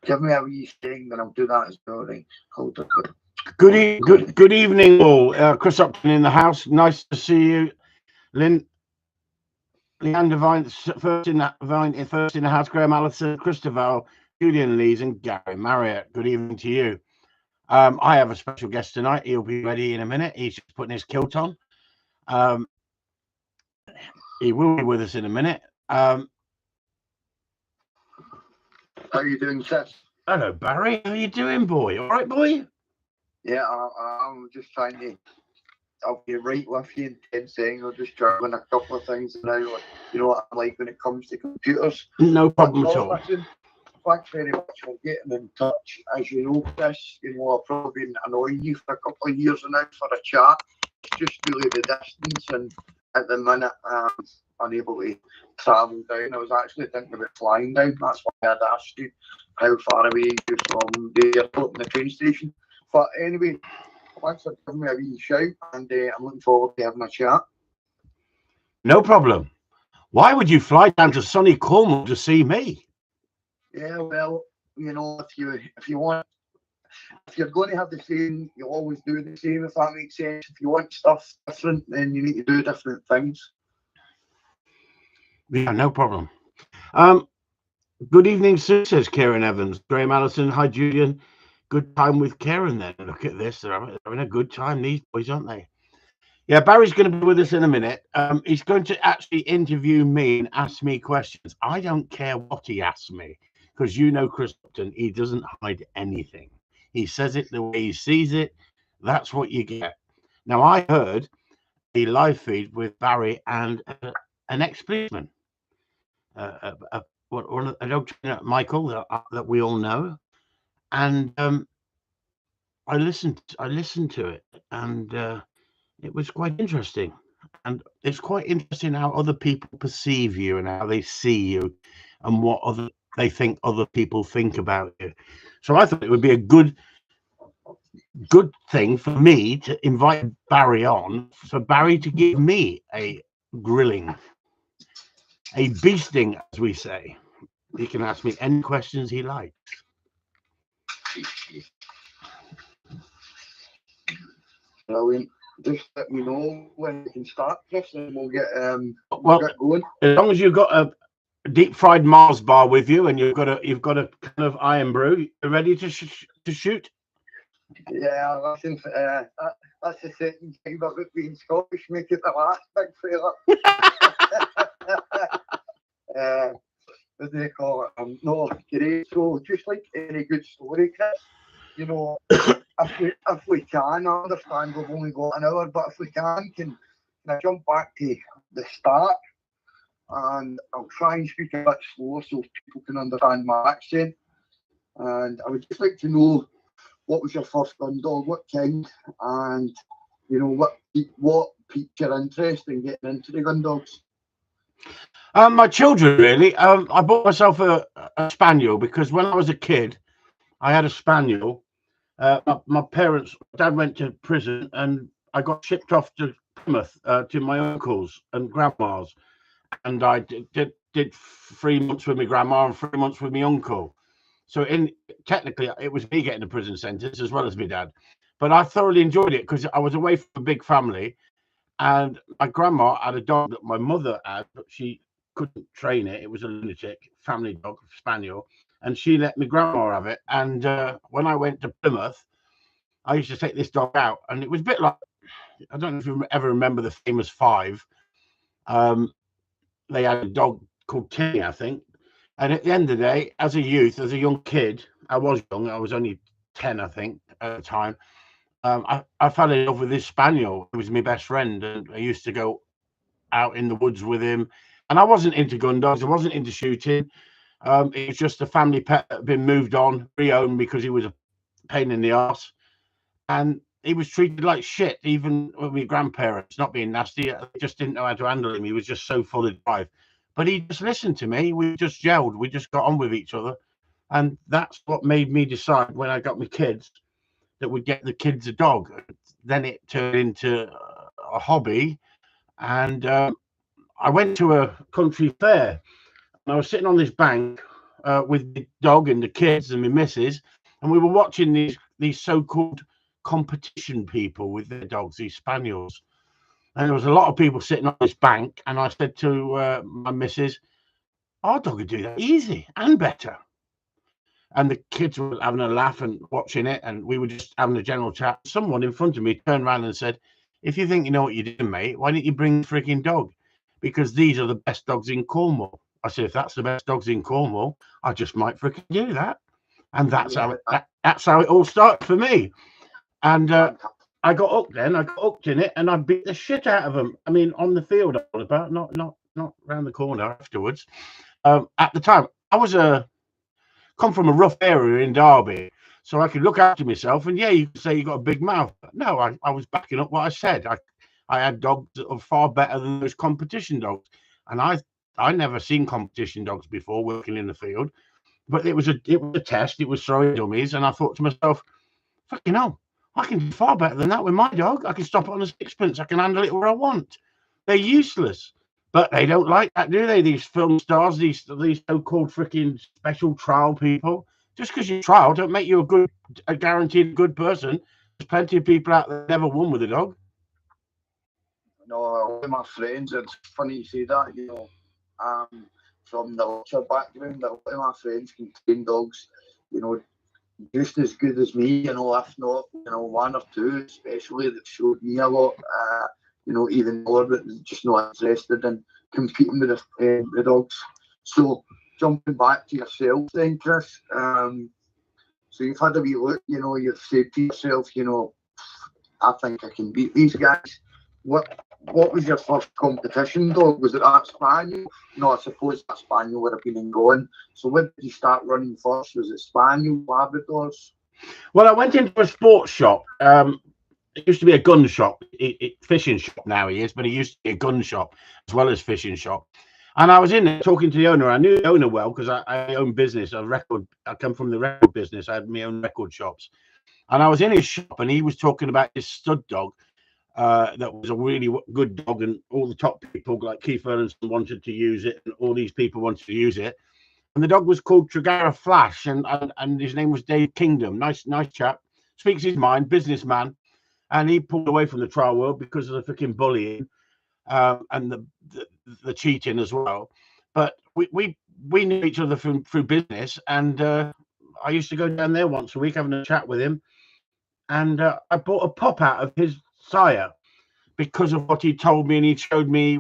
Give me a wee thing, and I'll do that as well. Right? Hold on. Good evening, all. Chris Upton in the house. Nice to see you, Lynn. Leanne Devine, first in the house. Graham Allison, Christopher, Julian Lees, and Gary Marriott. Good evening to you. I have a special guest tonight. He'll be ready in a minute. He's just putting his kilt on. He will be with us in a minute. How are you doing, Sis? Hello, Barry. How you doing, boy? All right, boy? Yeah, I'm just trying to. I'll be right with you in 10 seconds. I'll just juggling a couple of things now. You know what I'm like when it comes to computers. No problem at all. Listen, thanks very much for getting in touch. As you know, Chris, I've probably been annoying you for a couple of years now for a chat. It's just really the distance, and at the minute, I'm unable to travel down. I was actually thinking about flying down. That's why I'd asked you how far away you're from the airport and the train station. But anyway, thanks for giving me a wee shout, and I'm looking forward to having a chat. No problem. Why would you fly down to sunny Cornwall to see me? Yeah, well, if you want, if you're going to have the same, you'll always do the same. If that makes sense. If you want stuff different, then you need to do different things. Yeah, no problem. Good evening, Sue, says Karen Evans. Graham Allison, hi, Julian. Good time with Karen then. Look at this. They're having a good time, these boys, aren't they? Yeah, Barry's going to be with us in a minute. He's going to actually interview me and ask me questions. I don't care what he asks me, because Chris Upton, he doesn't hide anything. He says it the way he sees it. That's what you get. Now, I heard a live feed with Barry and an ex-policeman, a dog trainer, Michael, that we all know. And I listened to it, and it was quite interesting. And it's quite interesting how other people perceive you and how they see you and what they think other people think about you. So I thought it would be a good thing for me to invite Barry on, for Barry to give me a grilling, a beasting, as we say. He can ask me any questions he likes. Brilliant. Just let me know when we can start, Chris, and we'll get going. As long as you've got a deep fried Mars bar with you, and you've got a kind of iron brew, you're ready to shoot. Yeah, listen, that's the second time about being Scottish, make it the last, big fella. What do they call it? No, great. So, just like any good story, Chris, if we can, I understand we've only got an hour, but if we can I jump back to the start, and I'll try and speak a bit slower so people can understand my accent. And I would just like to know, what was your first gun dog, what kind, and what piqued your interest in getting into the gun dogs? My children, really. I bought myself a spaniel because when I was a kid, I had a spaniel. My parents, Dad went to prison, and I got shipped off to Plymouth to my uncles and grandmas, and I did 3 months with my grandma and 3 months with my uncle. So technically, it was me getting a prison sentence as well as my dad. But I thoroughly enjoyed it because I was away from a big family, and my grandma had a dog that my mother had, but she couldn't train it. It was a lunatic family dog, spaniel, and she let my grandma have it. And when I went to Plymouth, I used to take this dog out, and it was a bit like, I don't know if you ever remember the famous Five. They had a dog called Timmy, I think. And at the end of the day, as a youth, as a young kid, I was young. I was only 10, I think, at the time. I fell in love with this spaniel. It was my best friend, and I used to go out in the woods with him. And I wasn't into gun dogs. I wasn't into shooting. It was just a family pet that had been moved on, reowned, because he was a pain in the arse. And he was treated like shit, even with my grandparents, not being nasty. I just didn't know how to handle him. He was just so full of drive. But he just listened to me. We just gelled. We just got on with each other. And that's what made me decide, when I got my kids, that we'd get the kids a dog. Then it turned into a hobby. And I went to a country fair. And I was sitting on this bank with the dog and the kids and my missus, and we were watching these so-called competition people with their dogs, these spaniels. And there was a lot of people sitting on this bank, and I said to my missus, our dog would do that easy and better. And the kids were having a laugh and watching it, and we were just having a general chat. Someone in front of me turned around and said, if you think you know what you're doing, mate, why don't you bring the freaking dog? Because these are the best dogs in Cornwall. I said, if that's the best dogs in Cornwall, I just might freaking do that. And that's how it all started for me. And I got hooked then. I got hooked in it, and I beat the shit out of them. I mean, on the field, all about, not round the corner afterwards. At the time, I was come from a rough area in Derby, so I could look after myself. And yeah, you could say you got a big mouth. But no, I was backing up what I said. I had dogs that were far better than those competition dogs, and I never seen competition dogs before working in the field. But it was a test. It was throwing dummies, and I thought to myself, fucking hell, I can do far better than that with my dog. I can stop it on a sixpence. I can handle it where I want. They're useless. But they don't like that, do they? These film stars, these so-called freaking special trial people. Just because you trial don't make you a guaranteed good person. There's plenty of people out there that never won with a dog. No, all of my friends, it's funny you say that, you know, from the lecture background, a lot of my friends can train dogs, you know, just as good as me, you know, if not, you know, one or two, especially, that showed me a lot, you know, even more, but just not interested in competing with the dogs. So, jumping back to yourself then, Chris, so you've had a wee look, you know, you've said to yourself, you know, I think I can beat these guys. What was your first competition dog? Was it that Spaniel? No, I suppose that Spaniel would have been in gone. So where did you start running first? Was it Spaniel, Labradors? Well, I went into a sports shop. It used to be a gun shop, fishing shop now he is, but it used to be a gun shop as well as fishing shop. And I was in there talking to the owner. I knew the owner well because I own business. I come from the record business. I had my own record shops. And I was in his shop, and he was talking about this stud dog. That was a really good dog, and all the top people like Keith Erlandson wanted to use it, and all these people wanted to use it. And the dog was called Trigara Flash, and his name was Dave Kingdom. Nice chap, speaks his mind, businessman, and he pulled away from the trial world because of the freaking bullying and the cheating as well. But we knew each other through business, and I used to go down there once a week having a chat with him, and I bought a pup out of his sire because of what he told me, and he showed me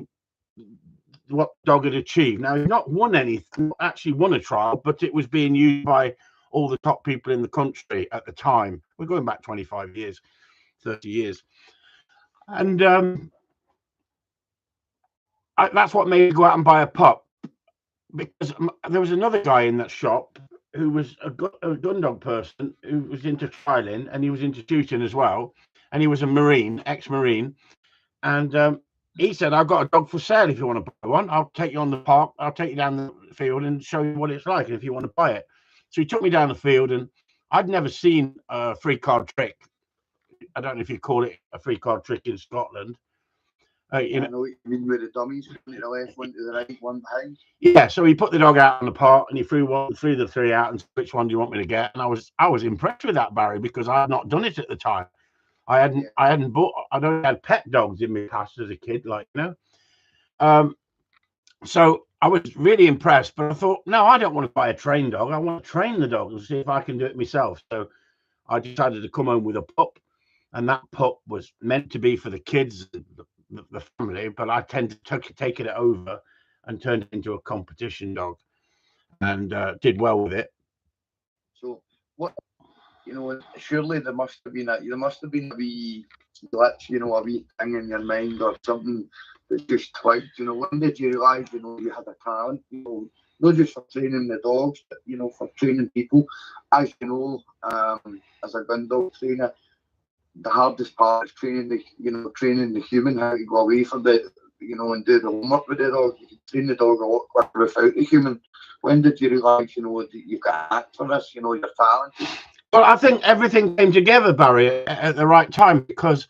what dog had achieved. Now, he's not won anything, actually won a trial, but it was being used by all the top people in the country at the time. We're going back 25 years, 30 years. And that's what made me go out and buy a pup, because there was another guy in that shop who was a gun dog person who was into trialing, and he was into shooting as well. And he was a Marine, ex-Marine. And he said, I've got a dog for sale if you want to buy one. I'll take you on the park. I'll take you down the field and show you what it's like if you want to buy it. So he took me down the field, and I'd never seen a free card trick. I don't know if you call it a free card trick in Scotland. You know what you mean with the dummies, one to the left, one to the right, one behind. Yeah, so he put the dog out on the park, and he threw the three out, and said, which one do you want me to get? And I was impressed with that, Barry, because I had not done it at the time. I had pet dogs in my past as a kid, like, you know. So I was really impressed, but I thought, no, I don't want to buy a trained dog. I want to train the dog and see if I can do it myself. So I decided to come home with a pup, and that pup was meant to be for the kids, the family, but I tend to take it over and turned it into a competition dog, and did well with it. So what? You know, surely there must have been a wee glitch, you know, a wee thing in your mind or something that just twigged. You know, when did you realise, you know, you had a talent, you know, not just for training the dogs, but, you know, for training people. As you know, as a gun dog trainer, the hardest part is training the human, how to go away from the, you know, and do the homework with the dog. You can train the dog a lot quicker without the human. When did you realise, you know, that you got act for this, you know, your talent? Well, I think everything came together, Barry, at the right time, because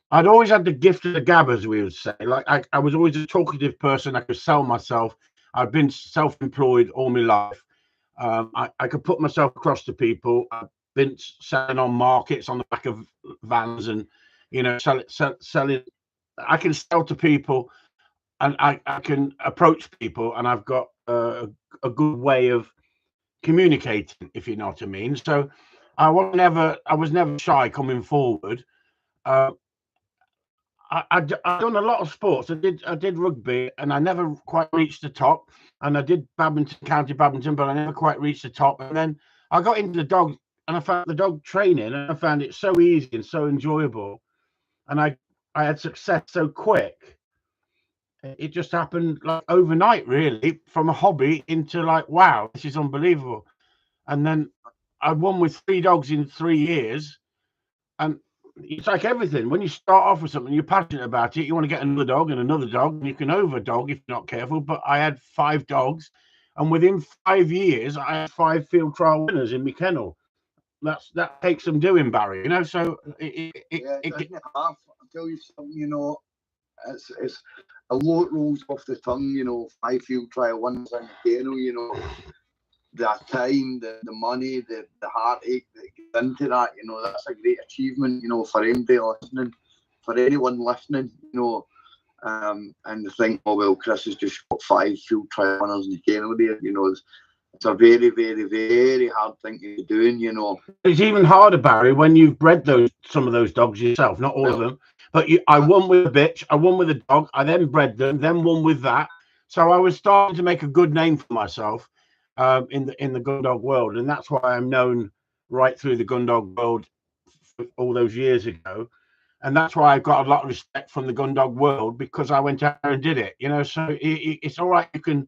I'd always had the gift of the gab, as we would say. Like I was always a talkative person. I could sell myself. I've been self-employed all my life. I could put myself across to people. I've been selling on markets on the back of vans, and selling. I can sell to people, and I can approach people, and I've got a good way of communicating, if you know what I mean. So I was never shy coming forward. Uh, I've done a lot of sports. I did rugby, and I never quite reached the top. And I did county badminton, but I never quite reached the top. And then I got into the dog, and I found the dog training, and I found it so easy and so enjoyable. And I had success so quick. It just happened like overnight, really, from a hobby into like, wow, this is unbelievable. And then I won with 3 dogs in 3 years, and it's like everything. When you start off with something, you're passionate about it. You want to get another dog and another dog, and you can overdog if you're not careful. But I had 5 dogs, and within 5 years, I had 5 field trial winners in my kennel. That takes some doing, Barry. So doesn't it have? I'll tell you something. It's a lot rolls off the tongue. 5 field trial winners in the kennel. The time, the money, the heartache that gets into that, that's a great achievement, for anybody listening, for anyone listening, and to think, oh, well, Chris has just got 5 field trial winners in the kennel there, it's a very, very, very hard thing to be doing, It's even harder, Barry, when you've bred some of those dogs yourself, not all of them, but I won with a bitch, I won with a dog, I then bred them, then won with that, so I was starting to make a good name for myself. In the Gundog world, and that's why I'm known right through the Gundog world all those years ago, and that's why I've got a lot of respect from the Gundog world, because I went out there and did it. So it's all right. You can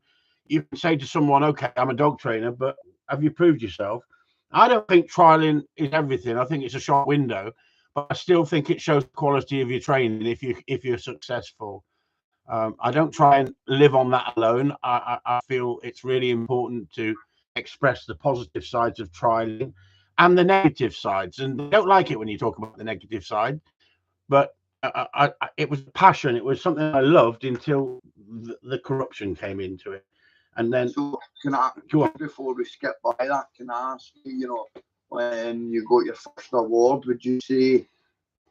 say to someone, okay, I'm a dog trainer, but have you proved yourself? I don't think trialing is everything. I think it's a short window, but I still think it shows the quality of your training if you're successful. I don't try and live on that alone. I feel it's really important to express the positive sides of trialing and the negative sides. And they don't like it when you talk about the negative side, but it was passion. It was something I loved until the corruption came into it. And then, so before we skip by that, can I ask you, when you got your first award, would you say,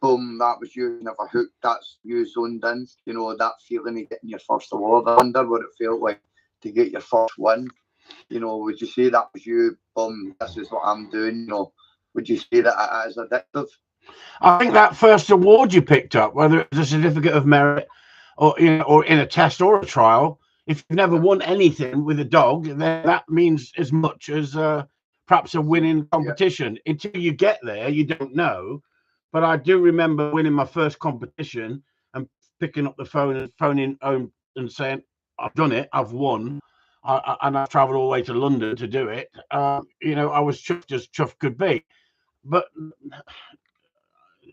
boom, that was you, never hooked, that's you zoned in, that feeling of getting your first award? I wonder what it felt like to get your first win. Would you say that was you, boom, this is what I'm doing? Would you say that it is addictive? I think that first award you picked up, whether it was a certificate of merit or or in a test or a trial, if you've never won anything with a dog, then that means as much as perhaps a winning competition. Until you get there, you don't know. But I do remember winning my first competition and picking up the phone and phoning home and saying, I've done it, I've won. And I've travelled all the way to London to do it. I was chuffed as chuffed could be. But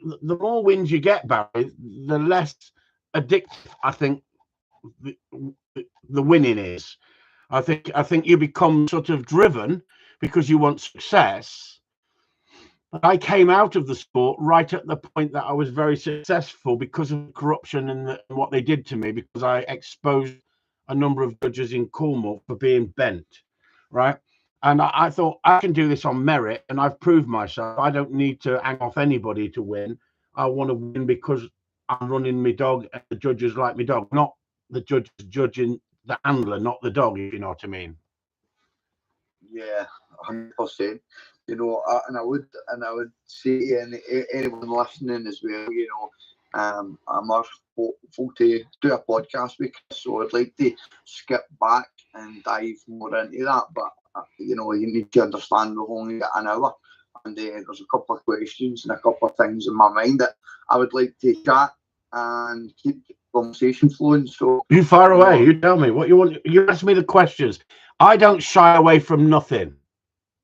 the more wins you get, Barry, the less addictive I think the winning is. I think you become sort of driven because you want success. I came out of the sport right at the point that I was very successful because of corruption and what they did to me, because I exposed a number of judges in Cornwall for being bent, right? And I thought, I can do this on merit, and I've proved myself. I don't need to hang off anybody to win. I want to win because I'm running my dog and the judges like my dog, not the judges judging the handler, not the dog, if you know what I mean. Yeah, 100%. And I would say to anyone listening as well, I'm hopeful to do a podcast with Chris, so I'd like to skip back and dive more into that. But you need to understand we've only got an hour, and there's a couple of questions and a couple of things in my mind that I would like to chat and keep the conversation flowing. So you fire away. You tell me what you want. You ask me the questions. I don't shy away from nothing.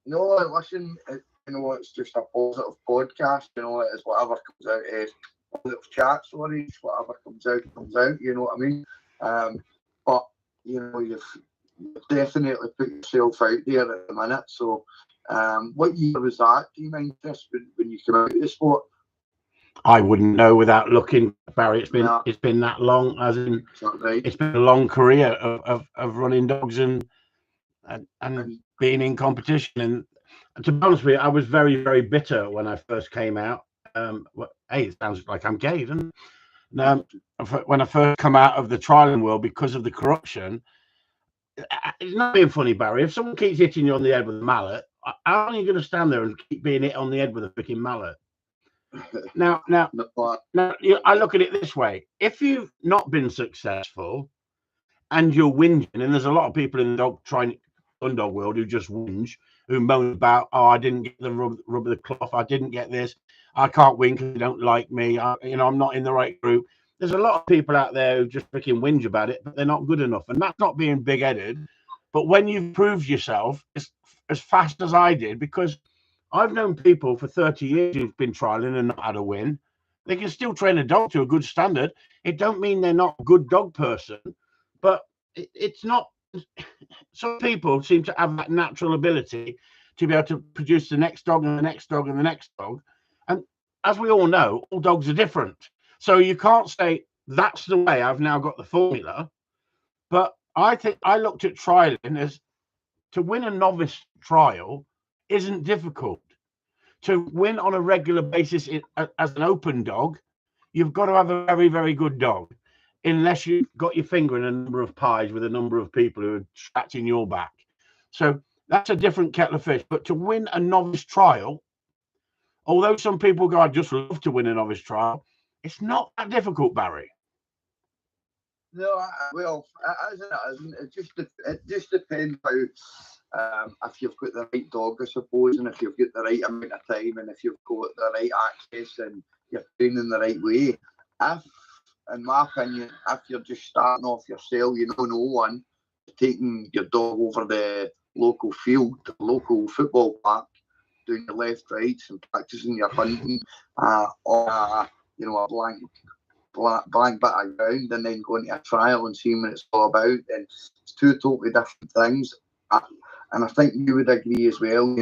No, listen, it's just a positive podcast. It's whatever comes out of positive chat, sorry, whatever comes out, you know what I mean? But, you've definitely put yourself out there at the minute. So, what year was that, do you mind, Chris, when you came out of the sport? I wouldn't know without looking, Barry. It's been that long, as in, it's been a long career of running dogs, and and being in competition. And to be honest with you, I was very, very bitter when I first came out. Hey, it sounds like I'm gay, doesn't it? When I first come out of the trialing world because of the corruption, it's not being funny, Barry. If someone keeps hitting you on the head with a mallet, how are you going to stand there and keep being hit on the head with a freaking mallet? Now, I look at it this way: if you've not been successful and you're whinging, and there's a lot of people in the undog world who just whinge, who moan about, oh, I didn't get the rub of the cloth, I didn't get this, I can't win because they don't like me, I'm not in the right group. There's a lot of people out there who just freaking whinge about it, but they're not good enough, and that's not being big-headed. But when you've proved yourself as fast as I did, because I've known people for 30 years who've been trialing and not had a win. They can still train a dog to a good standard. It don't mean they're not a good dog person, but it's not. Some people seem to have that natural ability to be able to produce the next dog and the next dog and the next dog. And as we all know, all dogs are different. So you can't say that's the way I've now got the formula. But I think I looked at trialing as to win a novice trial isn't difficult. To win on a regular basis as an open dog, you've got to have a very, very good dog, unless you've got your finger in a number of pies with a number of people who are scratching your back. So that's a different kettle of fish. But to win a novice trial, although some people go, I'd just love to win a novice trial, it's not that difficult, Barry. No, well, it just depends how, if you've got the right dog, I suppose, and if you've got the right amount of time, and if you've got the right access, and you're training the right way. In my opinion, if you're just starting off yourself, you know no one, taking your dog over the local field, the local football park, doing your left, rights, and practicing your hunting on a blank bit of ground, and then going to a trial and seeing what it's all about, and it's two totally different things. And I think you would agree as well,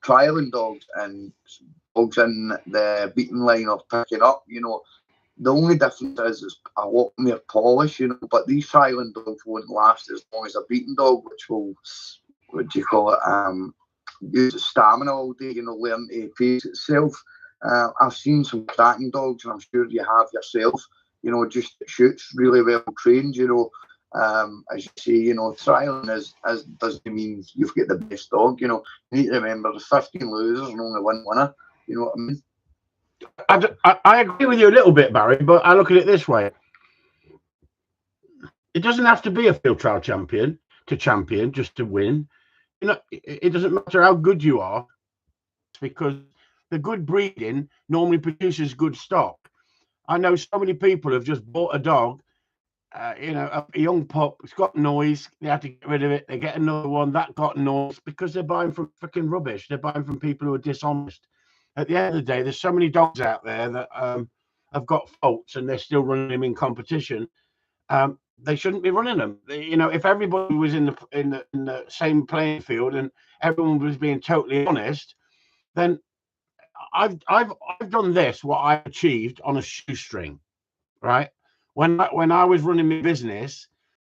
trialing dogs and dogs in the beating line or picking up, the only difference is a lot more polish, but these trialing dogs won't last as long as a beating dog, which will, use its stamina all day, learn to pace itself. I've seen some cracking dogs, and I'm sure you have yourself, just shoots really well trained, as you say, trialing doesn't mean you've got the best dog, you need to remember there's 15 losers and only one winner, you know what I mean? I agree with you a little bit, Barry, but I look at it this way. It doesn't have to be a field trial champion just to win. It doesn't matter how good you are, because the good breeding normally produces good stock. I know so many people have just bought a dog, a young pup, it's got noise, they had to get rid of it, they get another one, that got noise, because they're buying from freaking rubbish. They're buying from people who are dishonest. At the end of the day, there's so many dogs out there that have got faults, and they're still running them in competition. They shouldn't be running them. If everybody was in the same playing field and everyone was being totally honest, then I've done this, what I achieved on a shoestring, right? When I was running my business,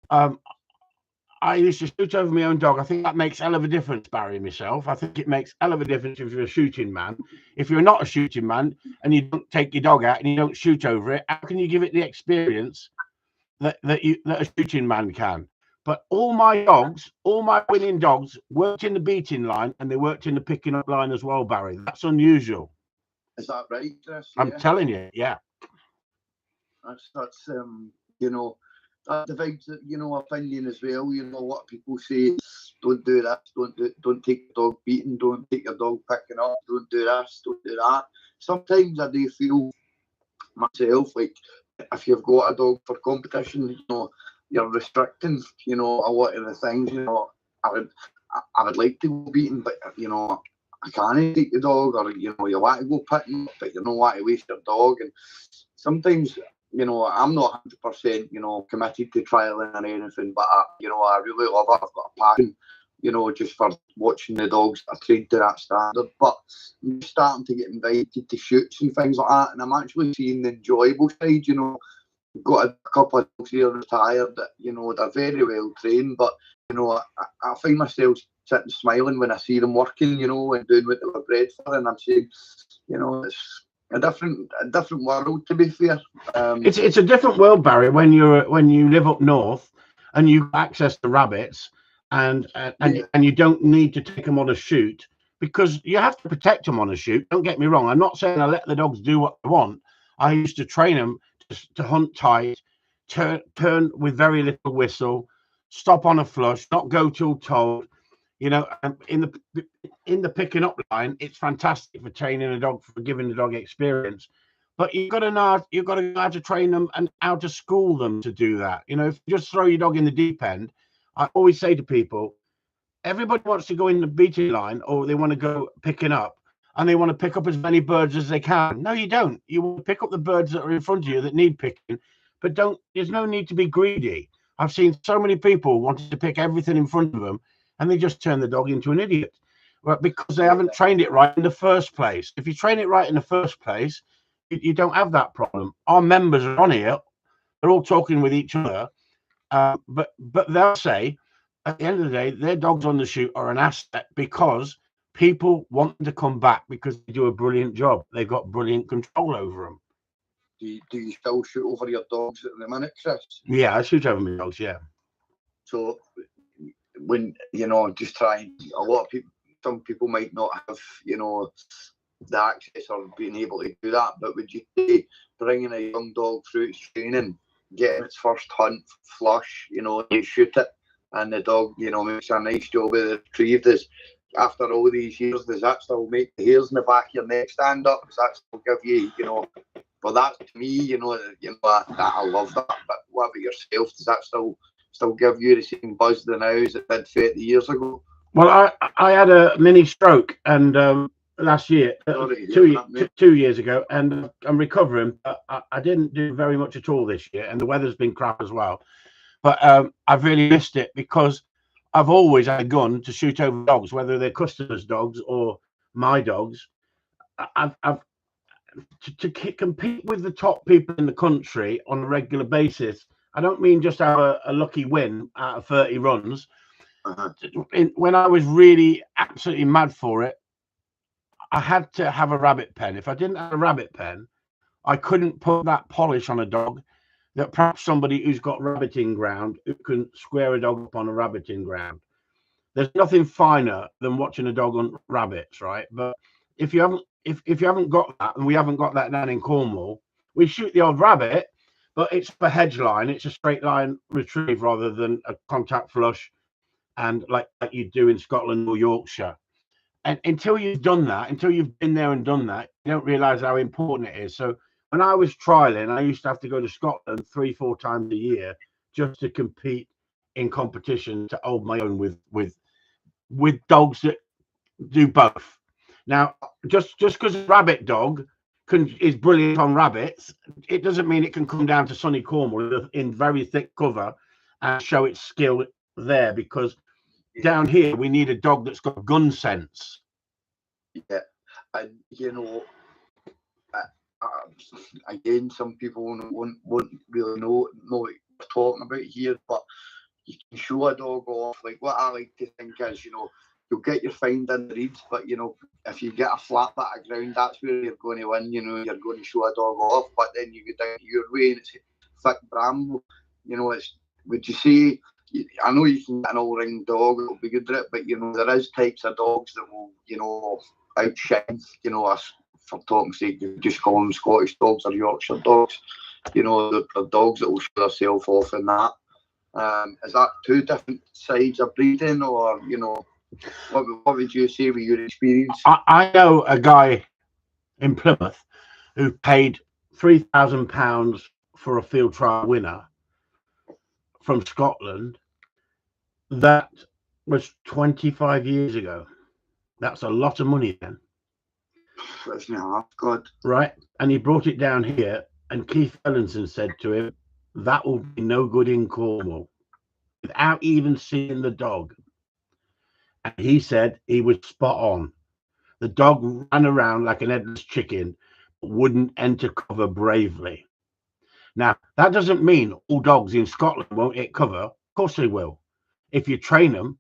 I used to shoot over my own dog. I think that makes hell of a difference, Barry, myself. I think it makes hell of a difference if you're a shooting man. If you're not a shooting man and you don't take your dog out and you don't shoot over it, how can you give it the experience that a shooting man can? But all my winning dogs worked in the beating line, and they worked in the picking up line as well, Barry. That's unusual. Is that right, Chris? I'm telling you, yeah. That's that divides, opinion as well. A lot of people say, don't do this, don't take your dog beating, don't take your dog picking up, don't do this, don't do that. Sometimes I do feel myself like, if you've got a dog for competition, you're restricting, a lot of the things, I would like to go beating, but I can't take the dog, or you want to go picking up, but you don't want to waste your dog. And sometimes, I'm not 100%, committed to trialing or anything, but I really love it. I've got a passion, just for watching the dogs that are trained to that standard. But I'm starting to get invited to shoots and things like that, and I'm actually seeing the enjoyable side. We've got a couple of dogs here retired that, they're very well trained, but you know, I find myself sitting smiling when I see them working, you know, and doing what they were bred for, and I'm saying, you know, it's a different world, to be fair. It's a different world, Barry, when you live up north and you access the rabbits, and you don't need to take them on a shoot, because you have to protect them on a shoot. Don't get me wrong. I'm not saying I let the dogs do what they want. I used to train them to hunt tight, turn with very little whistle, stop on a flush, not go till told. You know, in the picking up line, it's fantastic for training a dog, for giving the dog experience. But you've got to know how to train them and how to school them to do that. You know, if you just throw your dog in the deep end, I always say to people, everybody wants to go in the beating line, or they want to go picking up, and they want to pick up as many birds as they can. No, you don't. You want to pick up the birds that are in front of you that need picking, but there's no need to be greedy. I've seen so many people wanting to pick everything in front of them, and they just turn the dog into an idiot. But because they haven't trained it right in the first place. If you train it right in the first place, you don't have that problem. Our members are on here; they're all talking with each other, but they'll say, at the end of the day, their dogs on the shoot are an asset, because people want them to come back because they do a brilliant job. They've got brilliant control over them. Do you still shoot over your dogs at the minute, Chris? Yeah, I shoot over my dogs. Yeah. So when, you know, just trying, a lot of people, some people might not have, you know, the access or being able to do that, but would you say bringing a young dog through its training, getting its first hunt, flush, you know, you shoot it, and the dog, you know, makes a nice job of it retrieved, is, after all these years, does that still make the hairs in the back of your neck stand up? Does that still give you, you know, well, that to me, you know, I love that. But what about yourself? Does that still give you the same buzz now as it did 30 years ago? Well, I had a mini stroke, and last year, 2 years ago, and I'm recovering. But I didn't do very much at all this year, and the weather's been crap as well. But I've really missed it, because I've always had a gun to shoot over dogs, whether they're customers' dogs or my dogs. To compete with the top people in the country on a regular basis. I don't mean just have a lucky win out of 30 runs. When I was really absolutely mad for it, I had to have a rabbit pen. If I didn't have a rabbit pen, I couldn't put that polish on a dog that perhaps somebody who's got rabbiting ground, who can square a dog up on a rabbiting ground. There's nothing finer than watching a dog hunt rabbits, right? But if you haven't got that, and we haven't got that down in Cornwall, we shoot the odd rabbit, but it's a hedge line. It's a straight line retrieve rather than a contact flush, and like you do in Scotland or Yorkshire. And until you've done that, until you've been there and done that, you don't realise how important it is. So when I was trialing, I used to have to go to Scotland 3-4 times a year just to compete in competition, to hold my own with dogs that do both. Now, just because a rabbit dog is brilliant on rabbits, it doesn't mean it can come down to sunny Cornwall in very thick cover and show its skill there, because down here we need a dog that's got gun sense. Yeah, and you know, again, some people won't really know what we're talking about here, but you can show a dog off. Like, what I like to think is, you know, you'll get your find in the reeds, but you know, if you get a flat bit of ground, that's where you're going to win. You know, you're going to show a dog off, but then you go down your way and it's thick bramble. You know, would you say? I know you can get an all-ring dog that'll be good at it, but you know, there is types of dogs that will, you know, outshine. You know, us, for talking sake, you just call them Scottish dogs or Yorkshire dogs. You know, they're dogs that will show themselves off in that. Is that two different sides of breeding, or you know, what would you say with your experience? I know a guy in Plymouth who paid £3,000 for a field trial winner from Scotland. That was 25 years ago. That's a lot of money then. That's not good. Right. And he brought it down here, and Keith Ellenson said to him, that will be no good in Cornwall, without even seeing the dog. And he said he was spot on. The dog ran around like an headless chicken, but wouldn't enter cover bravely. Now, that doesn't mean all dogs in Scotland won't hit cover. Of course they will. if you train them.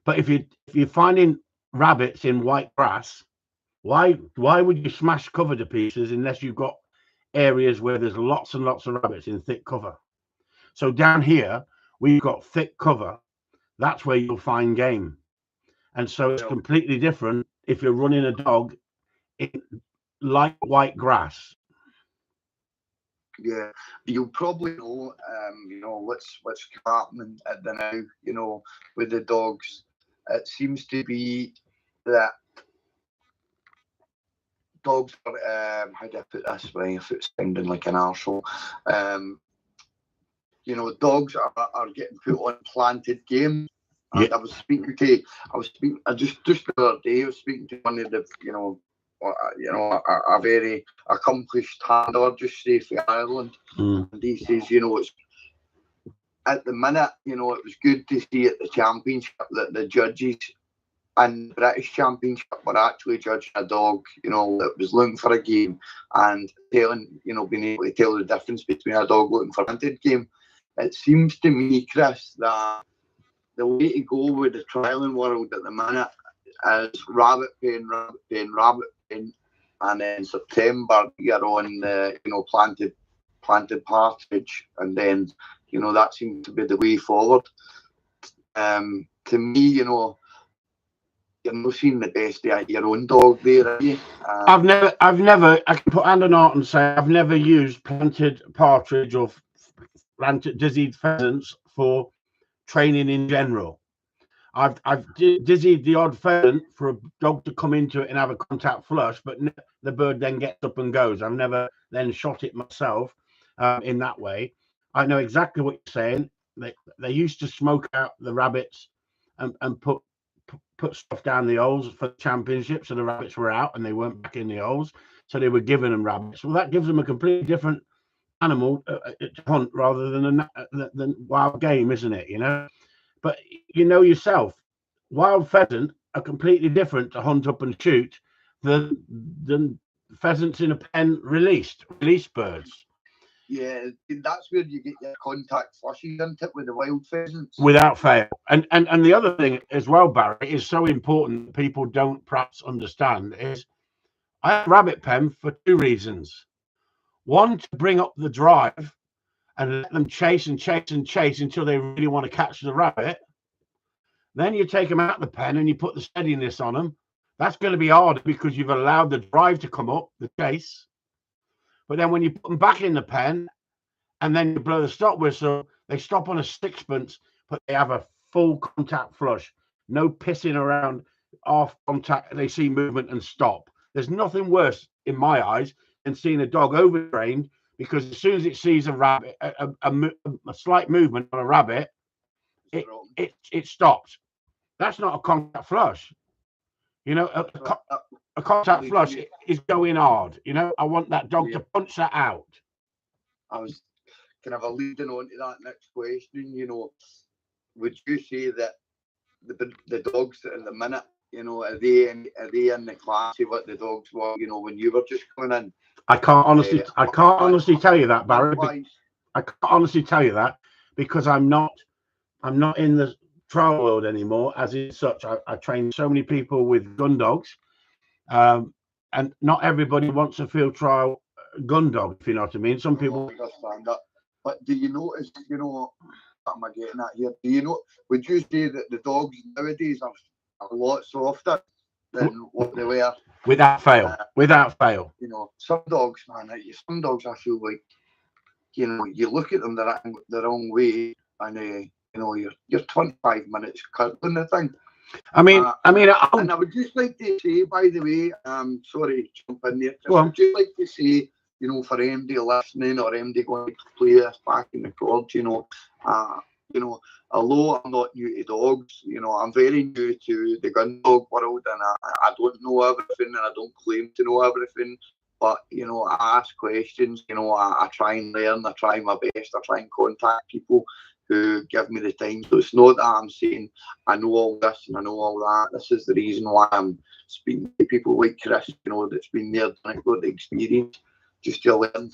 But if you're finding rabbits in white grass, why would you smash cover to pieces unless you've got areas where there's lots and lots of rabbits in thick cover? So down here we've got thick cover. That's where you'll find game. And so it's completely different if you're running a dog in light white grass. Yeah, you'll probably know, what's happening at the now, with the dogs. It seems to be that dogs are, how do I put this way, if it's sounding like an arsehole, dogs are getting put on planted game. And I just the other day, I was speaking to one of the, a very accomplished handler, just say for Ireland, and he says, it's at the minute, it was good to see at the championship that the judges and the British Championship were actually judging a dog, that was looking for a game and telling, being able to tell the difference between a dog looking for a hunted game. It seems to me, Chris, that the way to go with the trialling world at the minute is rabbit pen, and then September you're on the planted partridge, and then that seems to be the way forward. To me, you're not seeing the best out of your own dog there, are you? I've never. I can put hand on heart and say I've never used planted partridge or planted dizzied pheasants for training in general. I've dizzied the odd pheasant for a dog to come into it and have a contact flush, but the bird then gets up and goes. I've never then shot it myself in that way. I know exactly what you're saying. They used to smoke out the rabbits and put stuff down the holes for the championship, so the rabbits were out and they weren't back in the holes, so they were giving them rabbits. Well, that gives them a completely different animal to hunt rather than wild game, isn't it? But yourself, wild pheasant are completely different to hunt up and shoot than pheasants in a pen released birds. Yeah, that's where you get your contact flushes, isn't it, with the wild pheasants? Without fail. And the other thing as well, Barry, is so important people don't perhaps understand is I have a rabbit pen for two reasons. One, to bring up the drive and let them chase and chase and chase until they really want to catch the rabbit. Then you take them out of the pen and you put the steadiness on them. That's going to be harder because you've allowed the drive to come up, the chase. But then when you put them back in the pen and then you blow the stop whistle, they stop on a sixpence, but they have a full contact flush. No pissing around, off contact. They see movement and stop. There's nothing worse in my eyes than seeing a dog overtrained, because as soon as it sees a rabbit, a slight movement on a rabbit, it stops. That's not a contact flush. A contact flush is going hard. I want that dog to punch that out. I was kind of alluding on to that next question. Would you say that the dogs at the minute, are they in the class of what the dogs were, when you were just coming in? I can't honestly tell you that, Barry. I can't honestly tell you that because I'm not in the trial world anymore. As is such, I train so many people with gun dogs, and not everybody wants a field trial gun dog, if you know what I mean. Some people understand that. But do you notice, what am I getting at here? Would you say that the dogs nowadays are a lot softer than what they were? Without fail. Some dogs, man, I feel like, you look at them the wrong way, and you're 25 minutes cuddling the thing. And I would just like to say, by the way, sorry to jump in there, I would just like to say, for MD listening or MD going to play this back in the chords, although I'm not new to dogs, I'm very new to the gun dog world, and I don't know everything, and I don't claim to know everything, but, I ask questions, I try and learn, I try my best, I try and contact people who give me the time. So it's not that I'm saying I know all this and I know all that. This is the reason why I'm speaking to people like Chris, that's been there, done it, got the experience, just to learn,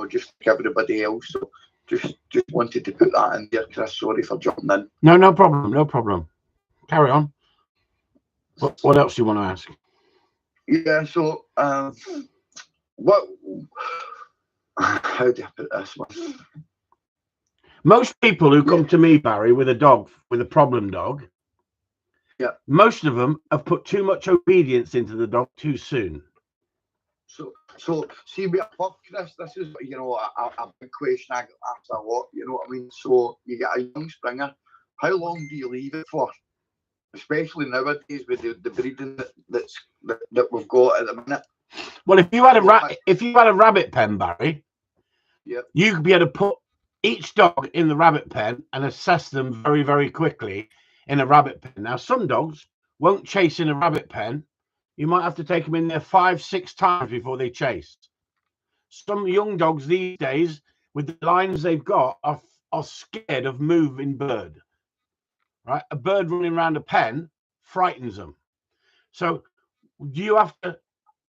just like everybody else. So, Just wanted to put that in there, Chris. Sorry for jumping in. No problem. No problem. Carry on. What else do you want to ask? Yeah. So, what? How do I put this one? Most people who come to me, Barry, with a dog, with a problem dog, most of them have put too much obedience into the dog too soon. So see, with a pup, Chris, this is, you know, a big question I get asked a lot. You know what I mean? So you get a young Springer. How long do you leave it for? Especially nowadays with the breeding that we've got at the minute. Well, if you had a rabbit pen, Barry, you could be able to put each dog in the rabbit pen and assess them very, very quickly in a rabbit pen. Now, some dogs won't chase in a rabbit pen. You might have to take them in there 5-6 times before they chase. Some young dogs these days, with the lines they've got, are scared of moving bird. Right? A bird running around a pen frightens them. So do you have to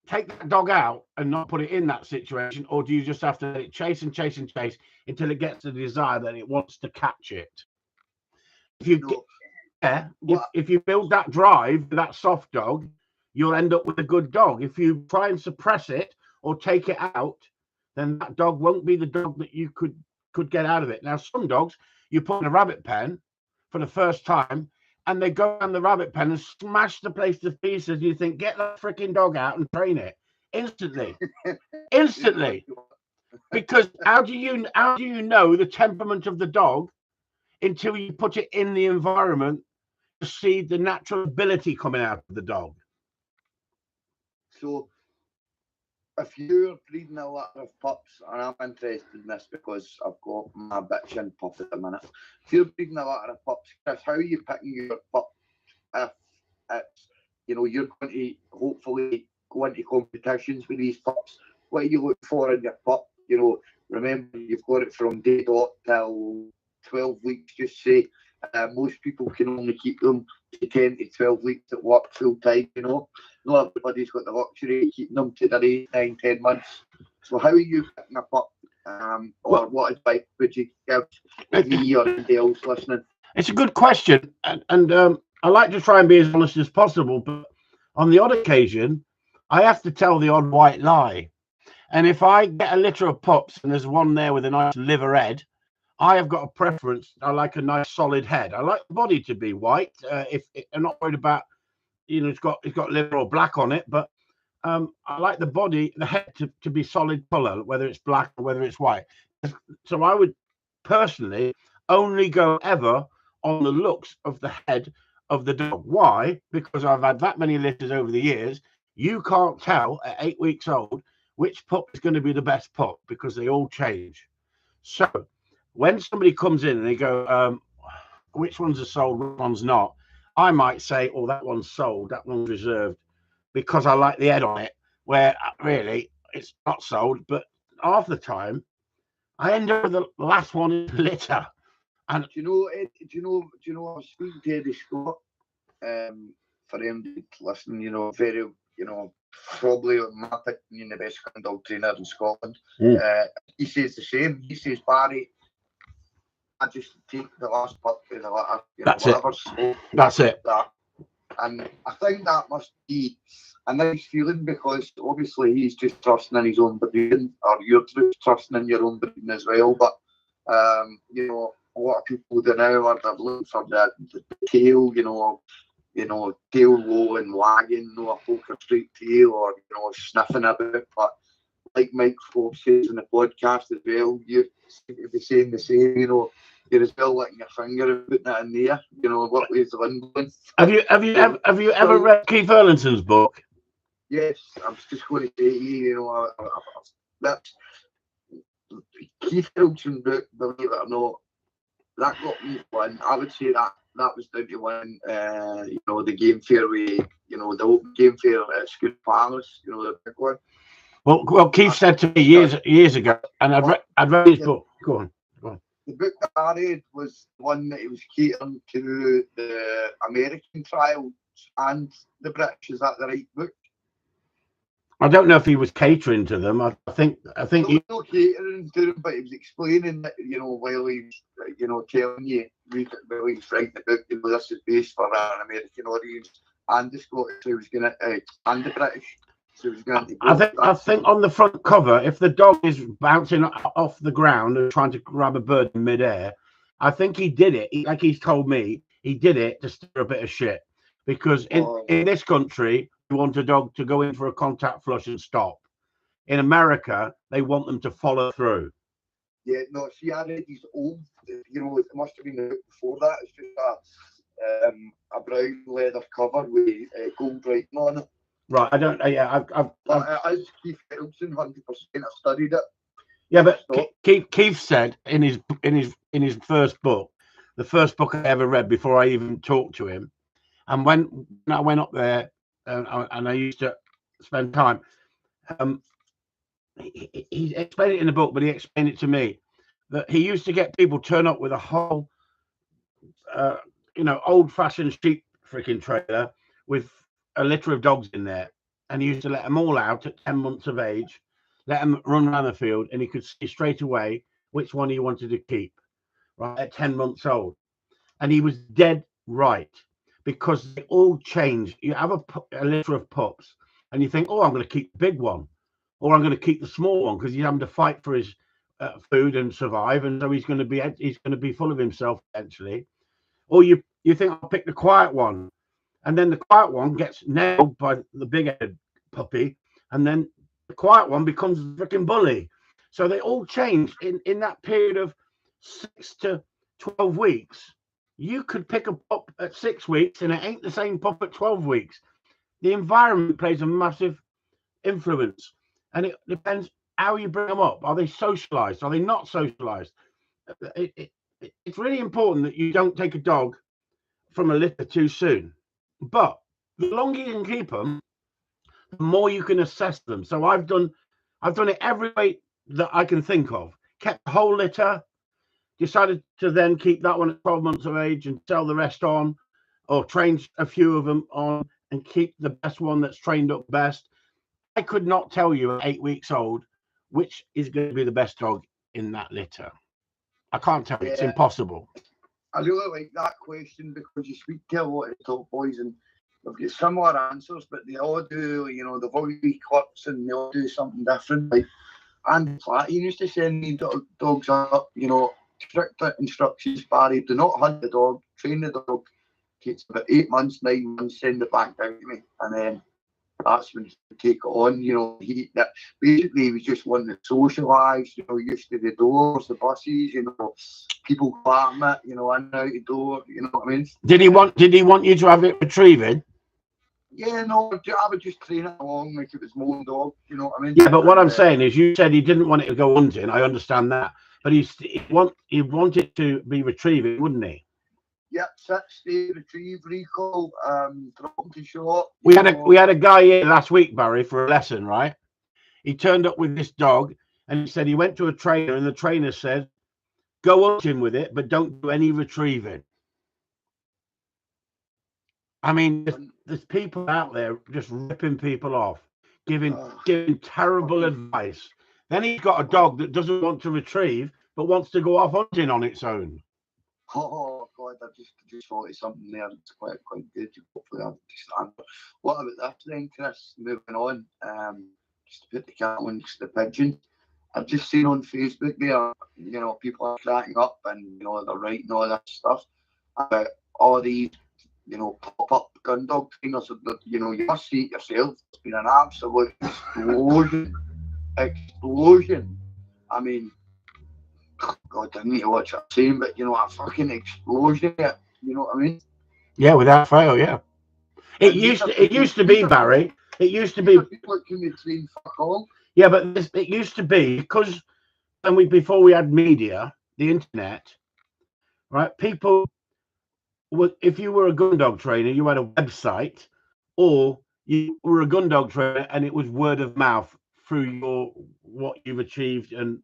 take that dog out and not put it in that situation, or do you just have to let it chase and chase and chase until it gets the desire that it wants to catch it? If you build that drive with that soft dog, you'll end up with a good dog. If you try and suppress it or take it out, then that dog won't be the dog that you could get out of it. Now, some dogs you put in a rabbit pen for the first time, and they go down the rabbit pen and smash the place to pieces. You think, get that freaking dog out and train it instantly. Because how do you know the temperament of the dog until you put it in the environment to see the natural ability coming out of the dog? So if you're breeding a lot of pups, and I'm interested in this because I've got my bitchin' pup at the minute. If you're breeding a lot of pups, Chris, how are you picking your pup? If it's, you know, you're going to hopefully go into competitions with these pups, what are you looking for in your pup? You know, remember, you've got it from day dot till 12 weeks, just say. Most people can only keep them to 10 to 12 weeks at work full time, you know. Not everybody's got the luxury of keeping them to their 8, 9, 10 months. So how are you picking up? Or what advice would you give me or anybody else listening? It's a good question. And I like to try and be as honest as possible, but on the odd occasion, I have to tell the odd white lie. And if I get a litter of pups and there's one there with a nice liver head, I have got a preference. I like a nice solid head. I like the body to be white. I'm not worried about, you know, it's got liver or black on it, but I like the body, the head to be solid color, whether it's black or whether it's white. So I would personally only go ever on the looks of the head of the dog. Why? Because I've had that many litters over the years. You can't tell at 8 weeks old which pup is going to be the best pup because they all change. So when somebody comes in and they go, which ones are sold, which one's not, I might say, oh, that one's sold, that one's reserved, because I like the head on it, where really it's not sold. But half the time, I end up with the last one in the litter. And do you know, I was speaking to Eddie Scott, for him listening, you know, very, you know, probably in my opinion, the best gun dog trainer in Scotland. He says the same. He says, Barry, I just take the last pup with a litter, you know, whatever's sold. That's it. And I think that must be a nice feeling, because obviously he's just trusting in his own breeding, or you're just trusting in your own breeding as well. But you know, a lot of people do now are they're looking for the tail, you know, tail low and wagging, you know, a poker straight tail, or you know, sniffing a bit. But like Mike Forbes says in the podcast as well, you seem to be saying the same, you know. You're as well licking your finger and putting it in there. You know, what way's the wind blowing? Have you ever read Keith Erlingson's book? Yes, I was just going to say, you know, that's Keith Erlingson's book, believe it or not, that got me one. I would say that was down to one, you know, the game fair you know, the open game fair at School Palace, you know, the big one. Well, Keith said to me years ago, and I'd read his book. Go on. The book that I read was one that he was catering to the American trials and the British. Is that the right book? I don't know if he was catering to them. I think No, he, no catering to him, but he was explaining that, while he's, telling you, while he's writing the book, this is based for an American audience and the Scottish, so he was going to, and the British, so he was going to go. I think on the front cover, if the dog is bouncing off the ground and trying to grab a bird in midair, I think he did it. Like he's told me, he did it to stir a bit of shit. Because in this country, you want a dog to go in for a contact flush and stop. In America, they want them to follow through. Yeah, no, see, I read he's old. It must have been the book before that. It's just a brown leather cover with gold writing on it. Right, I don't. Yeah, as Keith Harrelson, 100%. I studied it. Yeah, but Keith said in his first book, the first book I ever read before I even talked to him, and when I went up there and I used to spend time, he explained it in the book, but he explained it to me that he used to get people turn up with a whole, old-fashioned sheep freaking trailer with a litter of dogs in there, and he used to let them all out at 10 months of age, let them run around the field, and he could see straight away which one he wanted to keep, right, at 10 months old. And he was dead right, because they all change. You have a litter of pups, and you think, oh, I'm going to keep the big one, or I'm going to keep the small one, because he's having to fight for his food and survive, and so he's going to be full of himself eventually. Or you think, I'll pick the quiet one, and then the quiet one gets nailed by the big-headed puppy, and then the quiet one becomes a freaking bully. So they all change in that period of 6 to 12 weeks. You could pick a pup at 6 weeks, and it ain't the same pup at 12 weeks. The environment plays a massive influence, and it depends how you bring them up. Are they socialized? Are they not socialized? It's really important that you don't take a dog from a litter too soon. But the longer you can keep them, the more you can assess them. So I've done it every way that I can think of. Kept the whole litter, decided to then keep that one at 12 months of age and sell the rest on, or train a few of them on and keep the best one that's trained up best. I could not tell you at 8 weeks old which is going to be the best dog in that litter. I can't tell you. It's impossible. I really like that question, because you speak to a lot of top boys and they've got similar answers, but they all do, they've all wee clips and they all do something different. Like Andy Flat, he used to send me dogs up, strict instructions, Barry, do not hunt the dog, train the dog, takes about 8 months, 9 months, send it back down to me, and then that's when he take it on. That basically he was just wanting to socialise, used to the doors, the buses, people clapping it, in and out the door, you know what I mean? Did he want you to have it retrieving? Yeah, no, I would just train it along like it was my own dog, you know what I mean? Yeah, but what I'm saying is, you said he didn't want it to go hunting. I understand that, but he wanted to be retrieving, wouldn't he? Yep, 6-day retrieve, recall, drop to shot. We had a guy here last week, Barry, for a lesson, right? He turned up with this dog, and he said he went to a trainer, and the trainer said, go hunting with it, but don't do any retrieving. I mean, there's people out there just ripping people off, giving terrible advice. Then he's got a dog that doesn't want to retrieve, but wants to go off hunting on its own. Oh God, I just thought of something there that's quite good. Hopefully I understand. What about that then, Chris? Moving on, just to put the cat amongst the pigeons. I've just seen on Facebook there, people are cracking up and they're writing all that stuff about all these, pop-up gun dog trainers. You must see it yourself. It's been an absolute explosion. I mean, God, I need to watch what I'm saying, but a fucking explosion. You know what I mean? Yeah, without fail, yeah. It used to be, Barry. It used to be. People can be trained fuck all. Yeah, but it used to be, because before we had media, the internet, right? People would, if you were a gun dog trainer, you had a website, or you were a gun dog trainer, and it was word of mouth through what you've achieved and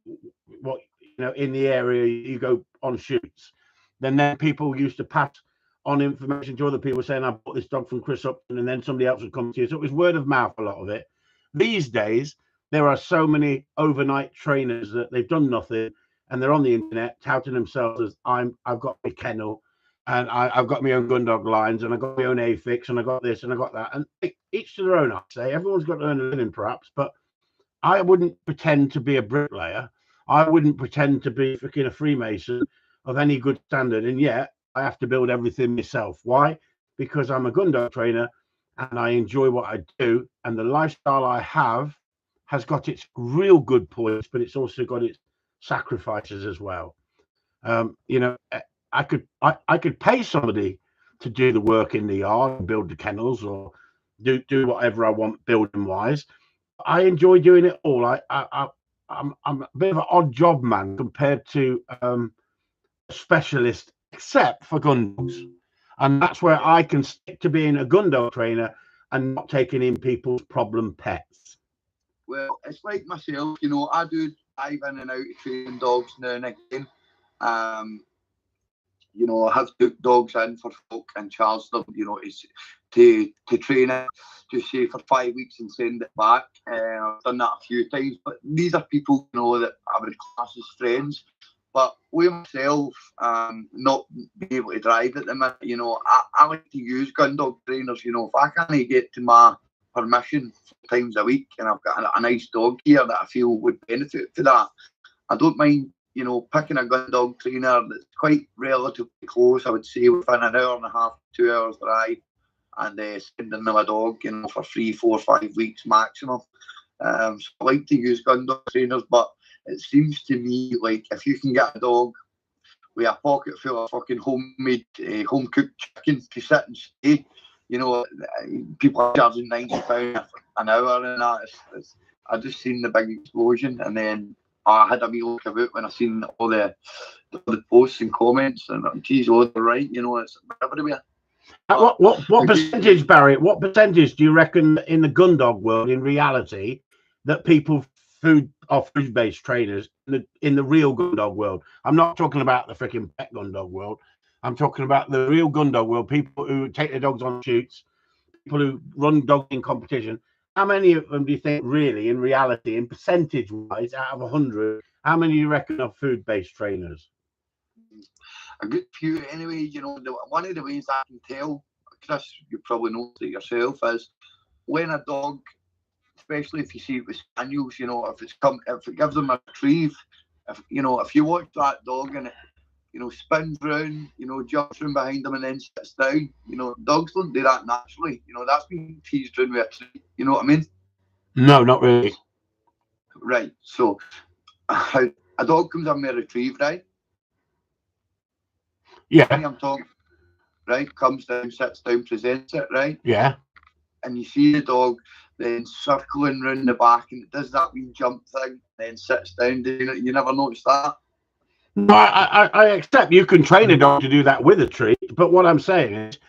what in the area you go on shoots. Then people used to pass on information to other people saying, I bought this dog from Chris Upton, and then somebody else would come to you. So it was word of mouth, a lot of it. these days, there are so many overnight trainers that they've done nothing and they're on the internet touting themselves as I've got my kennel and I've got my own Gundog lines and I've got my own AFIX and I got this and I got that. And each to their own, I'd say. Everyone's got to earn a living, perhaps, but I wouldn't pretend to be a bricklayer. I wouldn't pretend to be freaking a Freemason of any good standard. And yet I have to build everything myself. Why? Because I'm a Gundog trainer and I enjoy what I do. And the lifestyle I have has got its real good points, but it's also got its sacrifices as well. You know, I could pay somebody to do the work in the yard, build the kennels, or do whatever I want building wise. I enjoy doing it all. I'm a bit of an odd job man compared to a specialist, except for Gundogs, and that's where I can stick to being a Gundog trainer and not taking in people's problem pets. Well, it's like myself, you know, I do dive in and out of training dogs now and again. You know, I have took dogs in for folk and charged them, you know, to train it, just say for 5 weeks and send it back. I've done that a few times, but these are people, you know, that I would class as friends. But with myself, not being able to drive at the minute, you know, I like to use Gundog trainers. You know, if I can't get to my permission 4 times a week and I've got a nice dog here that I feel would benefit for that, I don't mind, you know, picking a Gundog trainer that's quite relatively close, I would say within an hour and a half, 2 hours drive, and sending them a dog, you know, for 3, 4, 5 weeks maximum. So I like to use Gundog trainers, but it seems to me like if you can get a dog with a pocket full of fucking homemade, home-cooked chicken to sit and stay, you know, people are charging £90 an hour and that. I just seen the big explosion, and then I had a wee look about when I seen all the posts and comments, and geez, oh, they're right, you know, it's everywhere. What percentage, Barry? What percentage do you reckon in the Gundog world, in reality, that people are food-based trainers in the real Gundog world? I'm not talking about the freaking pet Gundog world. I'm talking about the real Gundog world. People who take their dogs on shoots, people who run dog in competition. How many of them do you think, really, in reality, in percentage-wise, out of 100, how many do you reckon are food-based trainers? A good few, anyway. You know, one of the ways I can tell, Chris, you probably know it yourself, is when a dog, especially if you see it with spaniels, you know, if it gives them a retrieve, if you watch that dog and it, you know, spins round, you know, jumps round behind them and then sits down, you know, dogs don't do that naturally. You know, that's been teased round with a treat. You know what I mean? No, not really. Right. So, a dog comes in with a retrieve, right? Yeah. I'm talking, right? Comes down, sits down, presents it, right? Yeah. And you see the dog then circling round the back, and it does that wee jump thing, then sits down. You never notice that? No, I accept you can train a dog to do that with a treat, but what I'm saying is,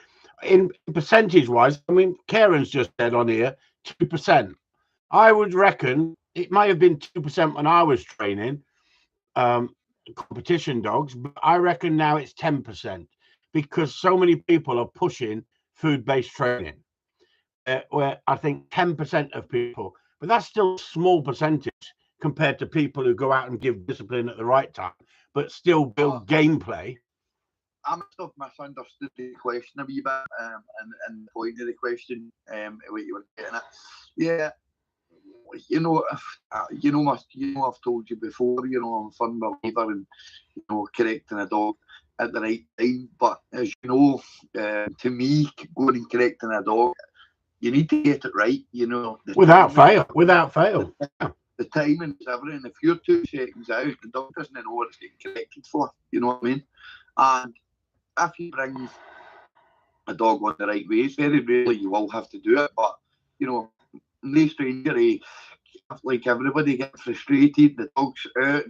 in percentage-wise, I mean, Karen's just said on here 2%. I would reckon it might have been 2% when I was training competition dogs, but I reckon now it's 10% because so many people are pushing food-based training. Where I think 10% of people, but that's still a small percentage compared to people who go out and give discipline at the right time, but still build gameplay. I must have misunderstood the question a wee bit, and the point of the question, what you were getting at. Yeah, I've told you before, you know, I'm a firm believer in, you know, correcting a dog at the right time. But as you know, to me, going and correcting a dog, you need to get it right, you know. Without fail. The timing is everything. If you're 2 seconds out, the dog doesn't know what it's getting corrected for, you know what I mean? And if you bring a dog on the right way, very rarely you will have to do it. But, you know, no stranger, like everybody gets frustrated, the dog's out,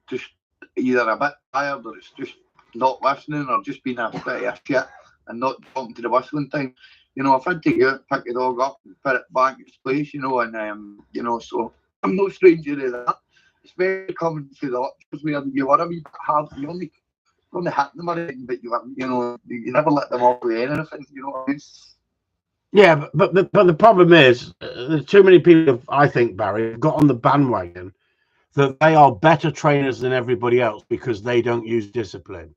just either a bit tired or it's just not listening or just being a bit of shit and not talking to the whistling time. You know, I've had to go out, pick the dog up and put it back in its place, you know, and, you know, so I'm no stranger to that. It's very common to the lectures where you are a wee bit hard, you only hit them or anything, but you know, you never let them off with anything, you know what I mean? Yeah, but the problem is, there's too many people, I think, Barry, have got on the bandwagon that they are better trainers than everybody else because they don't use discipline.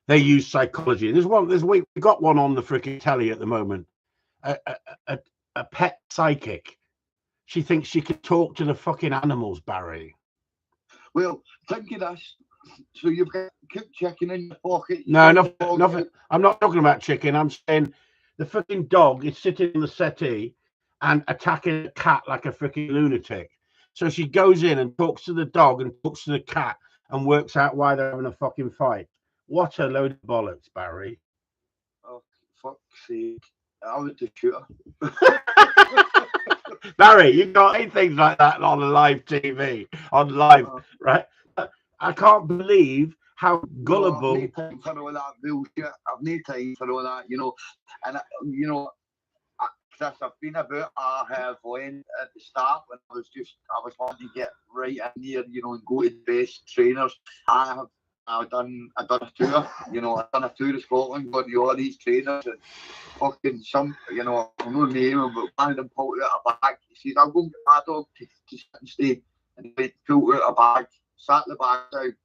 They use psychology. We got one on the freaking telly at the moment. A, a, a, a pet psychic. She thinks she can talk to the fucking animals, Barry. Well, think of this. So you've got cooked chicken in your pocket. No, nothing. I'm not talking about chicken. I'm saying the freaking dog is sitting on the settee and attacking a cat like a freaking lunatic. So she goes in and talks to the dog and talks to the cat and works out why they're having a fucking fight. What a load of bollocks, Barry. Oh, fuck's sake. I would do shooter. Barry, you got eight things like that on live TV, on live, right? I can't believe how gullible. I've no time for all that bullshit. I've no time for all that, you know. And, you know, Chris, I've been about when at the start when I was wanting to get right in here, you know, and go to the best trainers. I've done a tour, you know, I've done a tour of Scotland, got to all these trainers and fucking some, you know, I know name them, but one of them pulled out a bag. He says, I'll go and get my dog to sit and stay. And he went, pulled out a bag, sat the bag down,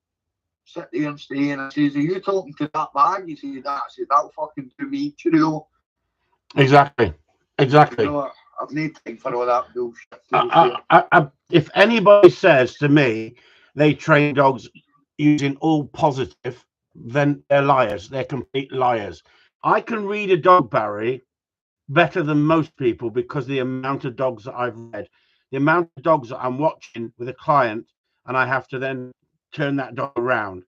sit there and stay. And I says, are you talking to that bag? He says, that. I said, that'll fucking do me, you know. Exactly. You know, I've no time for all that bullshit. If anybody says to me they train dogs using all positive, then they're liars. They're complete liars. I can read a dog, Barry, better than most people because the amount of dogs that I've read, the amount of dogs that I'm watching with a client, and I have to then turn that dog around.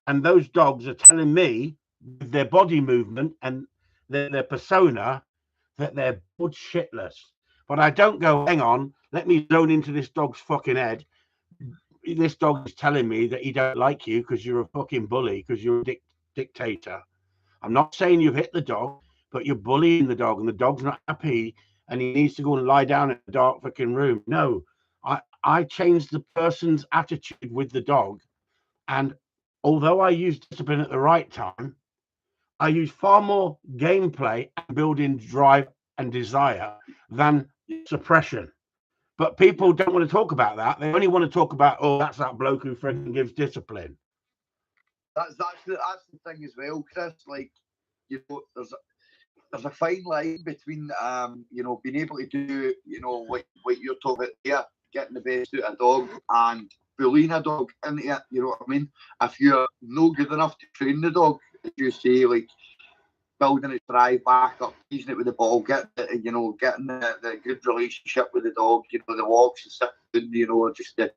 And those dogs are telling me with their body movement and their persona that they're bullshitless. But I don't go, hang on, let me zone into this dog's fucking head. This dog is telling me that he don't like you because you're a fucking bully, because you're a dictator. I'm not saying you've hit the dog, but you're bullying the dog and the dog's not happy and he needs to go and lie down in a dark fucking room. No, I changed the person's attitude with the dog. And although I use discipline at the right time, I use far more gameplay and building drive and desire than suppression. But people don't want to talk about that. They only want to talk about, oh, that's that bloke who freaking gives discipline. That's the thing as well, Chris. Like, you know, there's a fine line between you know, being able to do, you know, what you're talking about there, getting the best out of a dog and bullying a dog into it. You know what I mean? If you're no good enough to train the dog, as you say, like building its drive back up, teasing it with the ball, getting the good relationship with the dog, you know, the walks and sitting, you know, just the,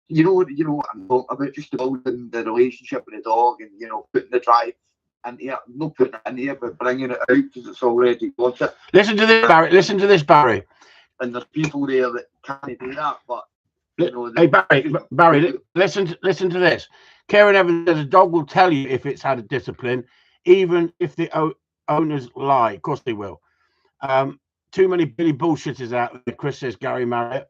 you know what I'm talking about, just building the relationship with the dog and, you know, putting the drive into it, not putting it in here, but bringing it out because it's already got it. Listen to this, Barry. And there's people there that can't do that, but you know, hey Barry, listen to this. Karen Evans says a dog will tell you if it's had a discipline, even if the owners lie. Of course they will. Too many Billy bullshitters out there. Chris says Gary Marriott.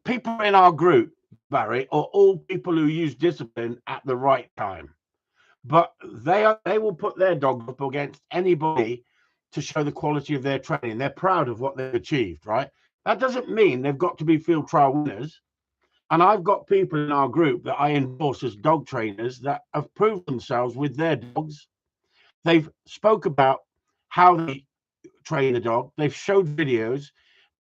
People in our group, Barry, are all people who use discipline at the right time, but they will put their dog up against anybody to show the quality of their training. They're proud of what they've achieved, right? That doesn't mean they've got to be field trial winners. And I've got people in our group that I endorse as dog trainers that have proved themselves with their dogs. They've spoke about how they train a dog. They've showed videos.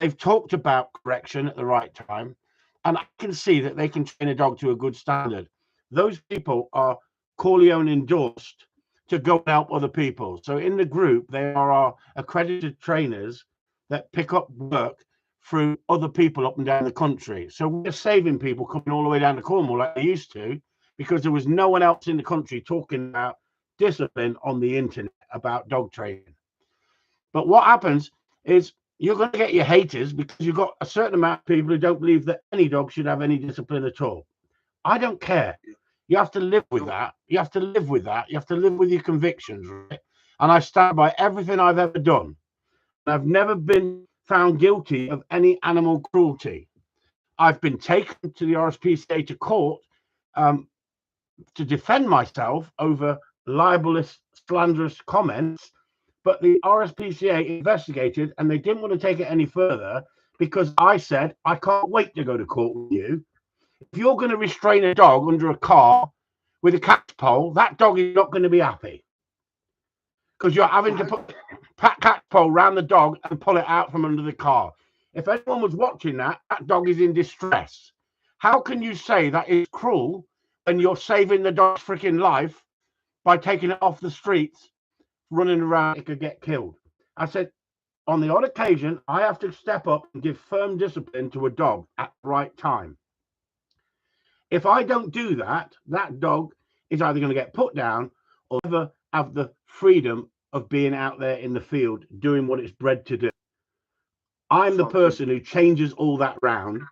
They've talked about correction at the right time. And I can see that they can train a dog to a good standard. Those people are Corleone endorsed to go and help other people. So in the group, they are our accredited trainers that pick up work through other people up and down the country. So we're saving people coming all the way down to Cornwall like they used to, because there was no one else in the country talking about discipline on the internet about dog training. But what happens is you're going to get your haters because you've got a certain amount of people who don't believe that any dog should have any discipline at all. I don't care. You have to live with that. You have to live with that. You have to live with your convictions, right? And I stand by everything I've ever done. I've never been found guilty of any animal cruelty. I've been taken to the RSPCA to court to defend myself over libelous, slanderous comments, But the RSPCA investigated and they didn't want to take it any further because I said, I can't wait to go to court with you. If you're going to restrain a dog under a car with a catch pole, that dog is not going to be happy because you're having to put catch pole around the dog and pull it out from under the car. If anyone was watching that, that dog is in distress. How can you say that is cruel when you're saving the dog's freaking life by taking it off the streets, running around, it could get killed? I said, on the odd occasion, I have to step up and give firm discipline to a dog at the right time. If I don't do that, that dog is either going to get put down or never have the freedom of being out there in the field doing what it's bred to do. I'm the person who changes all that round.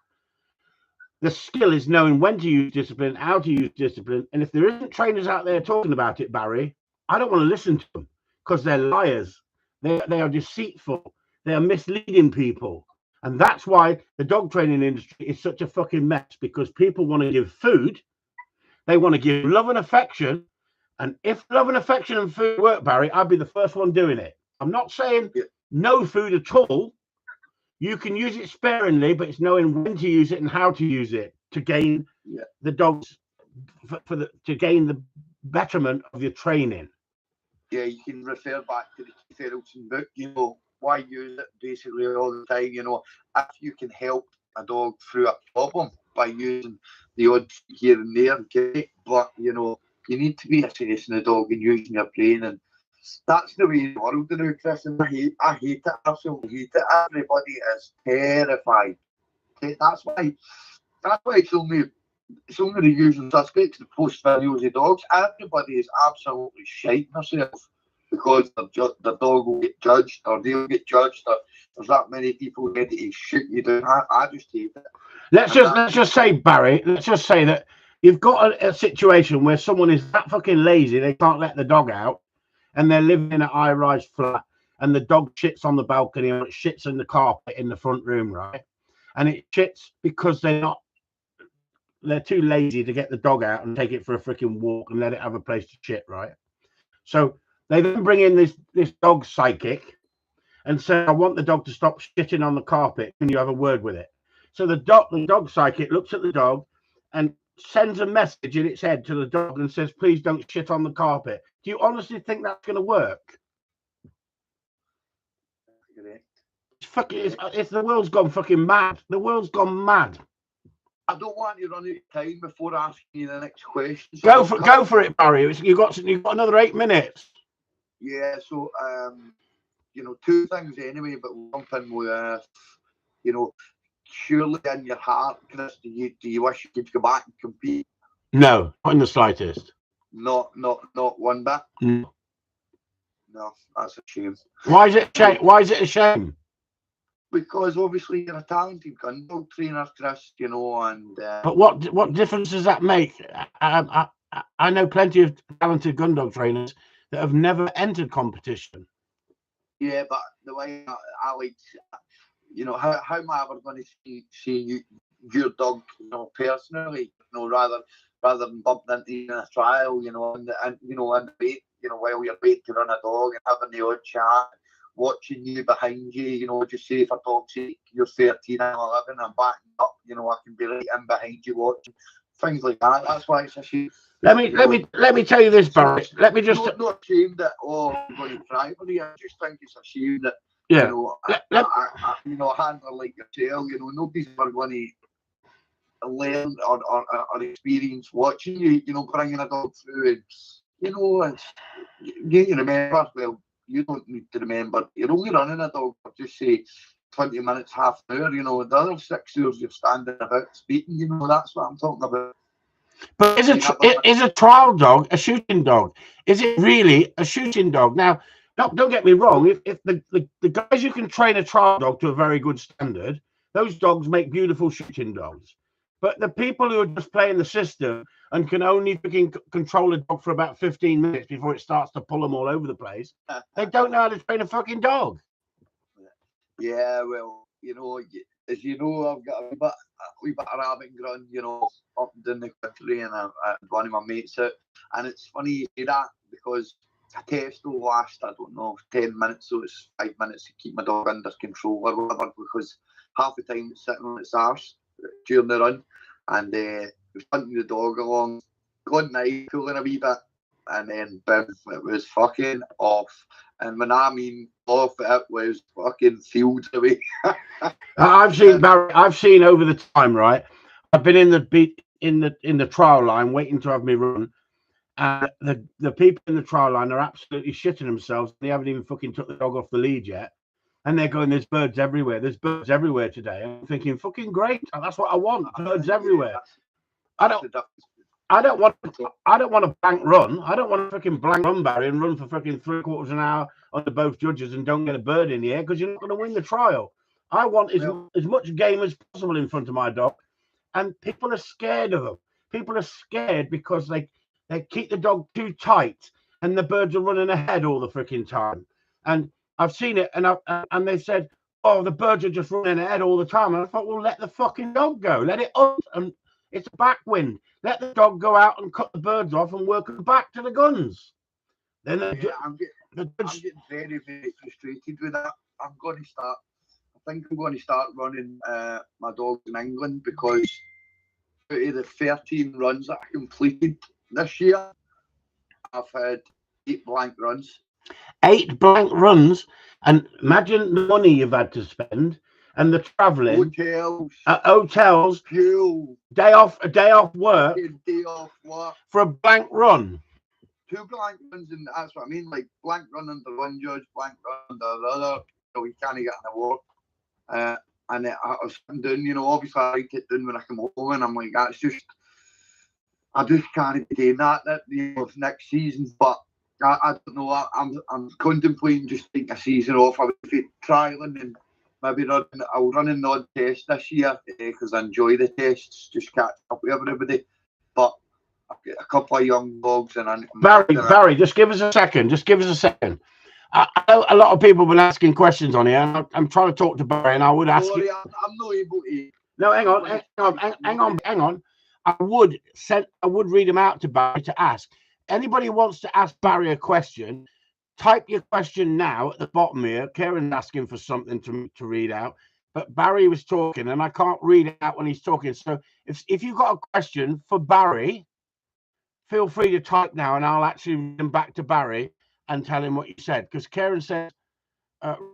The skill is knowing when to use discipline, how to use discipline. And if there isn't trainers out there talking about it, Barry, I don't want to listen to them because they're liars. They are deceitful. They are misleading people. And that's why the dog training industry is such a fucking mess, because people want to give food. They want to give love and affection. And if love and affection and food work, Barry, I'd be the first one doing it. I'm not saying no food at all. You can use it sparingly, but it's knowing when to use it and how to use it to gain the dogs to gain the betterment of your training. Yeah, you can refer back to the Keith Edelson book, you know, why use it basically all the time, you know, if you can help a dog through a problem by using the odd here and there, okay, but, you know, you need to be assessing the dog and using your brain, and that's the way the world now, Chris, and I hate it, absolutely hate it. Everybody is terrified. That's why so many usual suspects that post videos of dogs, everybody is absolutely shiting themselves because the dog will get judged, or they'll get judged, or there's that many people ready to shoot you down. I just hate it. Let's just say, Barry, let's just say that you've got a situation where someone is that fucking lazy they can't let the dog out, and they're living in an high-rise flat, and the dog shits on the balcony or it shits in the carpet in the front room, right? And it shits because they're too lazy to get the dog out and take it for a freaking walk and let it have a place to shit, right? So they then bring in this dog psychic and say, I want the dog to stop shitting on the carpet. Can you have a word with it? So the dog psychic looks at the dog and sends a message in its head to the dog and says, please don't shit on the carpet. Do you honestly think that's going to work? It's the world's gone fucking mad. The world's gone mad. I don't want to run out of time before asking you the next question. So go for it, Barry. You've got another 8 minutes. Yeah, so you know, two things anyway, but something with surely in your heart, Chris, do you wish you could go back and compete? No, not in the slightest. Not one bit. No, that's a shame. Why is it a shame? Why is it a shame? Because obviously you're a talented gun dog trainer, Chris, you know, and but what difference does that make? I know plenty of talented gun dog trainers that have never entered competition. Yeah, but the way I like, you know, how am I ever going to see your dog, you know, personally, you know, rather than bumping into in a trial, you know, and you know, and wait, you know, while you're waiting to run a dog and having the odd chat, watching you behind you, you know, just say for dog's sake, you're 13, I'm 11, I'm backing up, you know, I can be right in behind you watching things like that. That's why it's a shame. Let me tell you this, Barry. Let me just not ashamed that I'm going to try for you. I just think it's a shame that you know, you know, a handler like yourself, you know, nobody's ever going to learn or experience watching you, you know, bringing a dog through, and you know, and you remember, well, you don't need to remember, you're only running a dog for just say 20 minutes, half an hour, you know, the other 6 hours you're standing about speaking, you know, that's what I'm talking about. But is a trial dog a shooting dog? Is it really a shooting dog? Now, don't get me wrong, if the guys who can train a trial dog to a very good standard, those dogs make beautiful shooting dogs. But the people who are just playing the system and can only freaking control a dog for about 15 minutes before it starts to pull them all over the place, they don't know how to train a fucking dog. Yeah, well, you know, as you know, I've got a wee bit of rabbit grun, you know, up in the country, and I had one of my mates out. And it's funny you say that, because a test will last, I don't know, 10 minutes, so it's 5 minutes to keep my dog under control or whatever, because half the time it's sitting on its arse during the run, and we're hunting the dog along, going night, pulling a wee bit, and then boom, it was fucking off. And when I mean off, it was fucking fields away. I've seen Barry. I've seen over the time, right? I've been in the trial line waiting to have me run, and the people in the trial line are absolutely shitting themselves. They haven't even fucking took the dog off the lead yet, and they're going, "There's birds everywhere. There's birds everywhere today." I'm thinking, "Fucking great! That's what I want. Birds everywhere." I don't want a blank run. I don't want a fucking blank run, Barry, and run for fucking 3/4 an hour under both judges and don't get a bird in the air, because you're not going to win the trial. I want as much game as possible in front of my dog, and people are scared of them. People are scared because they keep the dog too tight, and the birds are running ahead all the freaking time. And I've seen it, and they said, "Oh, the birds are just running ahead all the time." And I thought, well, let the fucking dog go. Let it up, and it's a backwind. Let the dog go out and cut the birds off and work them back to the guns. Then I'm getting very, very frustrated with that. I'm going to start. I think I'm going to start running my dogs in England, because out of the 13 runs that I completed this year, I've had 8 blank runs. 8 blank runs, and imagine the money you've had to spend and the travelling, hotels, fuel, a day off work, for a blank run. 2 blank runs, and that's what I mean. Like blank run under one judge, blank run under the other. So we can't get an award. And I was doing, you know, obviously I write it down when I come home, and I'm like, that's just, I just can't be doing that, you know, next season. But I don't know. I'm contemplating just taking a season off. I would be trialing and maybe I'll run an odd test this year, because I enjoy the tests, just catch up with everybody. But I've got a couple of young dogs, and Barry, just give us a second. I know a lot of people have been asking questions on here, and I'm trying to talk to Barry, and I would ask you. I'm not able to. No, hang on. I would read them out to Barry to ask. Anybody who wants to ask Barry a question, type your question now at the bottom here. Karen's asking for something to read out, but Barry was talking, and I can't read it out when he's talking. So if you've got a question for Barry, feel free to type now, and I'll actually read them back to Barry and tell him what you said. Because Karen said,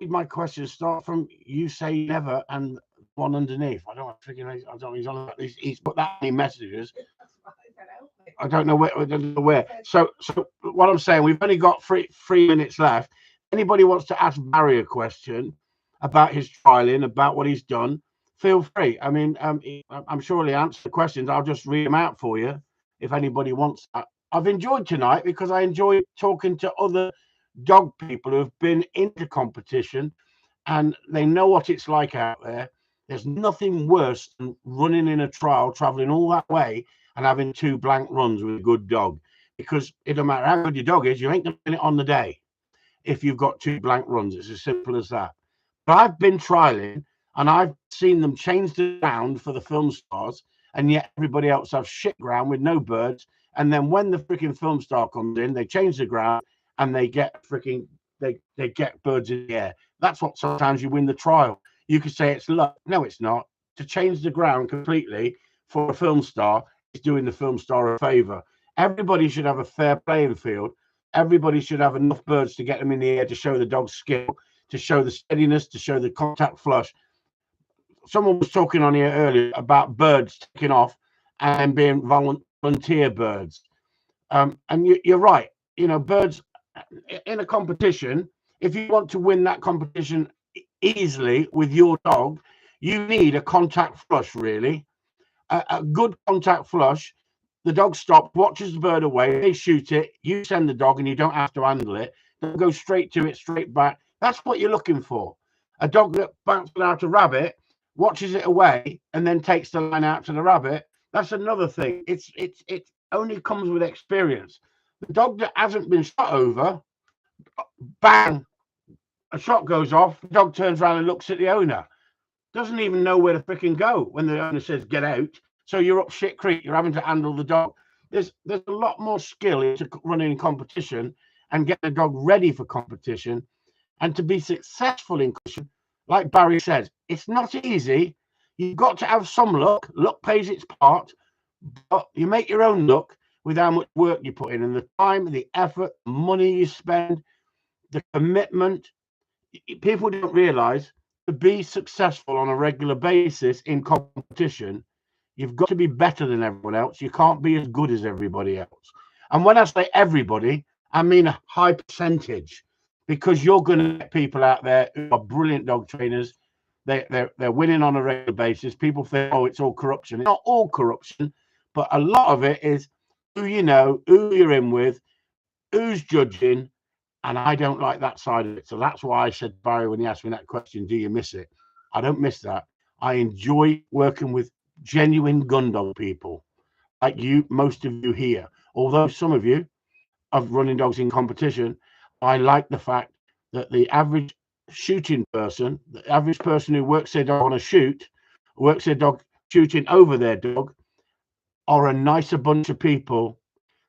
read my question, start from you say never and one underneath. I don't know, he's put that many messages. I don't know where. So what I'm saying, we've only got three minutes left. Anybody wants to ask Barry a question about his trialing, about what he's done, feel free. I mean, I'm sure he'll answer the questions. I'll just read them out for you if anybody wants that. I've enjoyed tonight because I enjoy talking to other dog people who have been into competition, and they know what it's like out there. There's nothing worse than running in a trial, traveling all that way and having 2 blank runs with a good dog, because it don't matter how good your dog is, you ain't gonna win it on the day if you've got 2 blank runs. It's as simple as that. But I've been trialing, and I've seen them change the ground for the film stars, and yet everybody else have shit ground with no birds. And then when the freaking film star comes in, they change the ground and they get freaking they get birds in the air. That's what sometimes you win the trial. You could say it's luck. No, it's not. To change the ground completely for a film star is doing the film star a favor. Everybody should have a fair playing field. Everybody should have enough birds to get them in the air, to show the dog's skill, to show the steadiness, to show the contact flush. Someone was talking on here earlier about birds taking off and being volunteer birds. And you're right. You know, birds in a competition, if you want to win that competition easily with your dog, you need a contact flush, really. A good contact flush. The dog stops, watches the bird away, they shoot it, you send the dog, and you don't have to handle it. They'll go straight to it, straight back. That's what you're looking for. A dog that bounces out a rabbit, watches it away, and then takes the line out to the rabbit. That's another thing. It only comes with experience. The dog that hasn't been shot over, bang, a shot goes off, the dog turns around and looks at the owner. Doesn't even know where to freaking go when the owner says get out. So you're up shit creek. You're having to handle the dog. There's a lot more skill into running competition, and get the dog ready for competition. And to be successful in competition, like Barry says, it's not easy. You've got to have some luck. Luck plays its part, but you make your own luck with how much work you put in, and the time, the effort, the money you spend, the commitment. People don't realize, to be successful on a regular basis in competition, you've got to be better than everyone else. You can't be as good as everybody else. And when I say everybody, I mean a high percentage, because you're going to get people out there who are brilliant dog trainers. They're winning on a regular basis. People think, oh, it's all corruption. It's not all corruption, but a lot of it is who you know, who you're in with, who's judging. And I don't like that side of it. So that's why I said, Barry, when you asked me that question, do you miss it? I don't miss that. I enjoy working with genuine gun dog people like you, most of you here. Although some of you are running dogs in competition, I like the fact that the average shooting person, the average person who works their dog on a shoot, works their dog shooting over their dog, are a nicer bunch of people.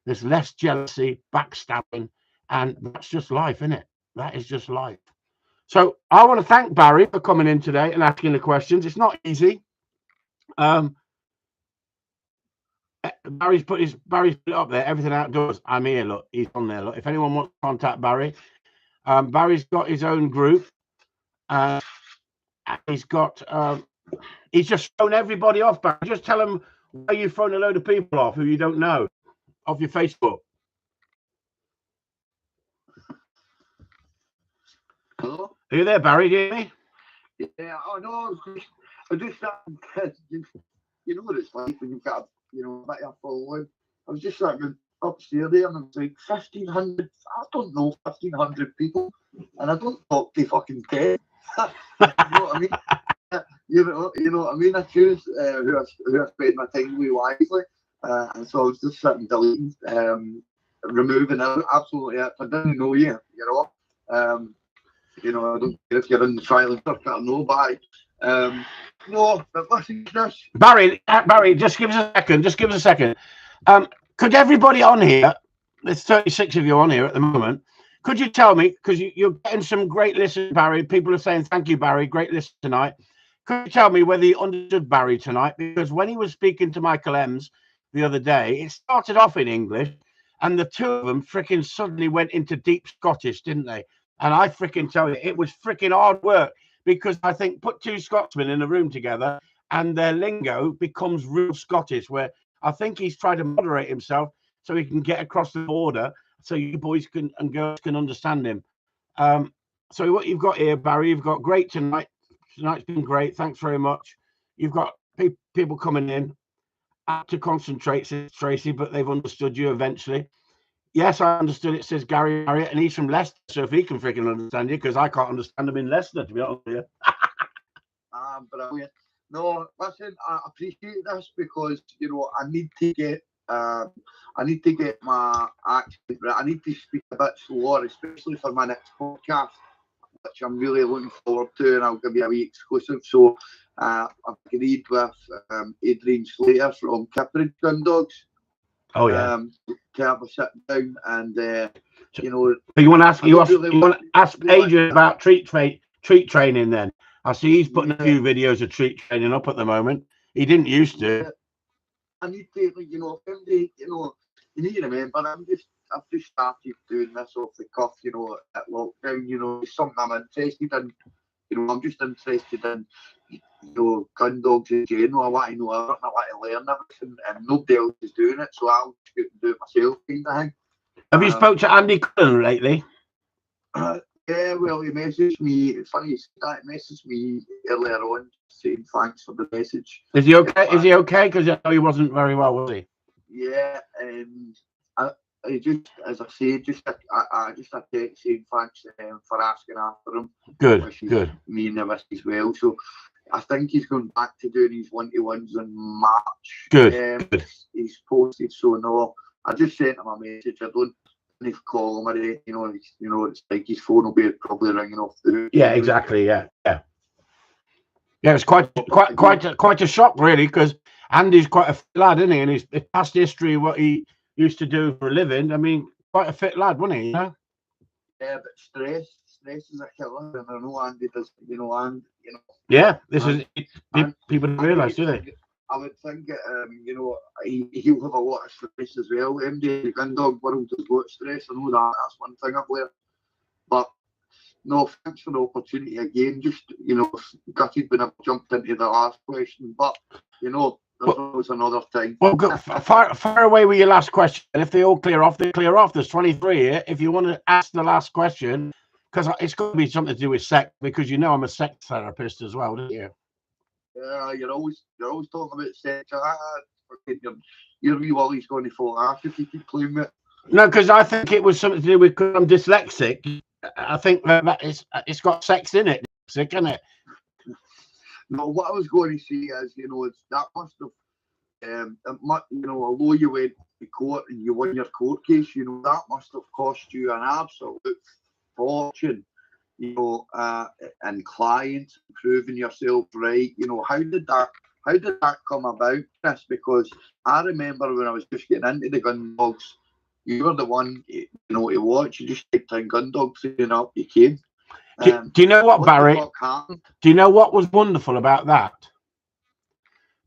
There's less jealousy, backstabbing, and that's just life, isn't it? That is just life. So I want to thank Barry for coming in today and asking the questions. It's not easy. Barry's put it up there. Everything outdoors. I'm here. Look, he's on there. Look, if anyone wants to contact Barry, Barry's got his own group. He's got. He's just thrown everybody off. Barry, just tell him why you've thrown a load of people off who you don't know off your Facebook. Hello? Are you there, Barry? Do you hear me? Yeah, I know. I just you know what it's like when you've got a bit of a following. I was just sitting upstairs there, and I was like 1,500. I don't know 1,500 people, and I don't talk to fucking 10. You know what I mean? You know what I mean? I choose who I spend my time with wisely, and so I was just sitting deleting, removing absolutely it. I didn't know you, I don't care if you're in the silent circuit or no, but no, but listen to this. Barry, just give us a second. Could everybody on here, there's 36 of you on here at the moment, could you tell me, because you're getting some great listens, Barry, people are saying, thank you, Barry, great listen tonight. Could you tell me whether you understood Barry tonight? Because when he was speaking to Michael Ems the other day, it started off in English, and the two of them freaking suddenly went into deep Scottish, didn't they? And I freaking tell you, it was freaking hard work, because I think put two Scotsmen in a room together and their lingo becomes real Scottish, where I think he's trying to moderate himself so he can get across the border so you boys and girls can understand him. So what you've got here, Barry, you've got great tonight. Tonight's been great. Thanks very much. You've got people coming in. I have to concentrate, says Tracy, but they've understood you eventually. Yes, I understood it, says Gary Marriott, and he's from Leicester, so if he can freaking understand you, because I can't understand him in Leicester, to be honest with you. Brilliant. No, listen, I appreciate this, because, I need to get my accent right. I need to speak a bit slower, especially for my next podcast, which I'm really looking forward to, and I'll give you a wee exclusive. So I've agreed with Adrian Slater from Corleone Gundogs. Oh yeah. To have a sit down and So you want to ask Adrian about treat training then? I see he's putting a few videos of treat training up at the moment. He didn't used to. I need to, you need to remember, I've just started doing this off the cuff, at lockdown, it's something I'm interested in. I'm just interested in, gun dogs in general. I want to know everything, I want to learn everything, and nobody else is doing it, so I'll just go and do it myself, kind of thing. Have you spoke to Andy Cullen lately? Yeah, well, he messaged me. It's funny, he messaged me earlier on saying thanks for the message. Is he okay? Is he okay? Because I know he wasn't very well, was he? Yeah, I just, as I say, I just a text saying thanks for asking after him. Good. Me and the rest as well. So I think he's going back to doing his 1-to-1s in March. Good. He's posted, so no, I just sent him a message. I don't need to call him already. It's like his phone will be probably ringing off the hook. Yeah, exactly. Yeah. It's quite a shock, really, because Andy's quite a fit lad, isn't he? And his past history, what he used to do for a living. I mean, quite a fit lad, wasn't he? Yeah, but stress is a killer, and I know Andy does. Yeah, this and is and people don't and realise, do they? I would think he'll have a lot of stress as well. MD Gundog world has got stress. I know that's one thing I've learned. But no, thanks for the opportunity again. Just gutted when I jumped into the last question, but there's always another time. Well, go, far away with your last question. And if they all clear off, they clear off. There's 23 here. If you want to ask the last question, because it's got to be something to do with sex, because I'm a sex therapist as well, don't you? Yeah, you're always talking about sex. Your wee Wally's going to fall off if you keep playing with it. No, because I think it was something to do with because I'm dyslexic. I think that it's got sex in it, isn't it? No, what I was going to say is, that must have, although you went to court and you won your court case, that must have cost you an absolute fortune, and clients proving yourself right. How did that come about, Chris? Because I remember when I was just getting into the Gundogs, you were the one, to watch. You just typed in Gundogs and up you came. Do you know what, Barry? Do you know what was wonderful about that?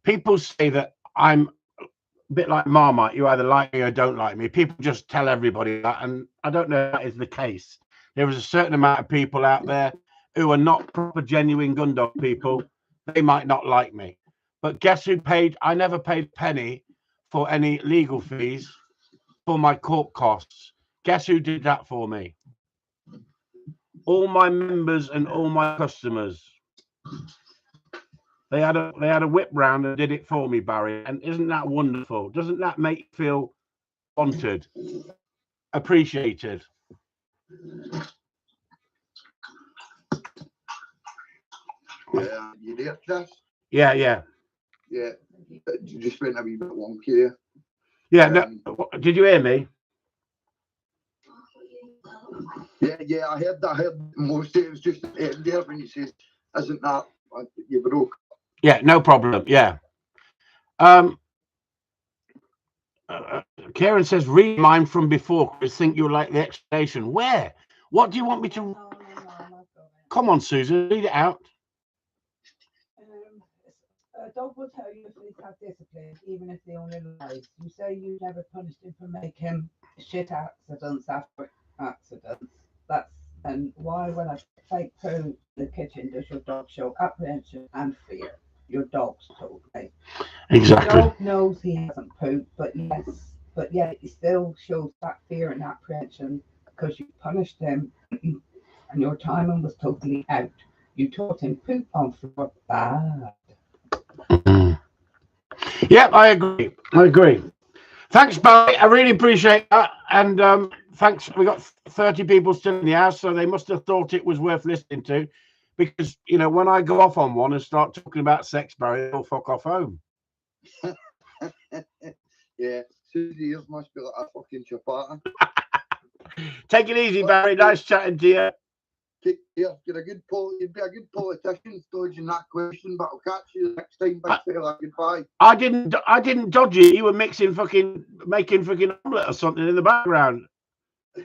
People say that I'm a bit like Marmite. You either like me or don't like me. People just tell everybody that, and I don't know if that is the case. There is a certain amount of people out there who are not proper, genuine Gundog people. They might not like me. But guess who paid? I never paid a penny for any legal fees for my court costs. Guess who did that for me? All my members and all my customers. They had a whip round and did it for me, Barry. And isn't that wonderful? Doesn't that make you feel wanted, appreciated? Yeah, you there, Chris? Yeah. Yeah, you just went a wee bit wonky there. Yeah, no, did you hear me? Yeah, I heard that. I heard most of it. Was just there when he says, "Isn't that you broke?" Yeah, no problem. Yeah. Karen says, read mine from before. I think you'll like the explanation. Where? What do you want me to? No, Come on, Susan, read it out. A dog will tell you if he's had discipline, even if they only lies. You say you never punished him for making shit accidents after accidents. And why, when I take poo in the kitchen, does your dog show apprehension and fear? Your dog's told me. Exactly. The dog knows he hasn't pooped, but yet he still shows that fear and apprehension because you punished him and your timing was totally out. You taught him poop on floor bad. Yep, I agree. Thanks, Barry. I really appreciate that. And thanks. We got 30 people still in the house, so they must have thought it was worth listening to. Because, when I go off on one and start talking about sex, Barry, they'll fuck off home. Yeah, Susie, yours must be like a fucking chapata. Take it easy, Barry. Nice chatting to you. You'd be a good politician dodging that question, but I'll catch you next time. Big fella, goodbye. I didn't dodge it. You were making fucking omelette or something in the background. I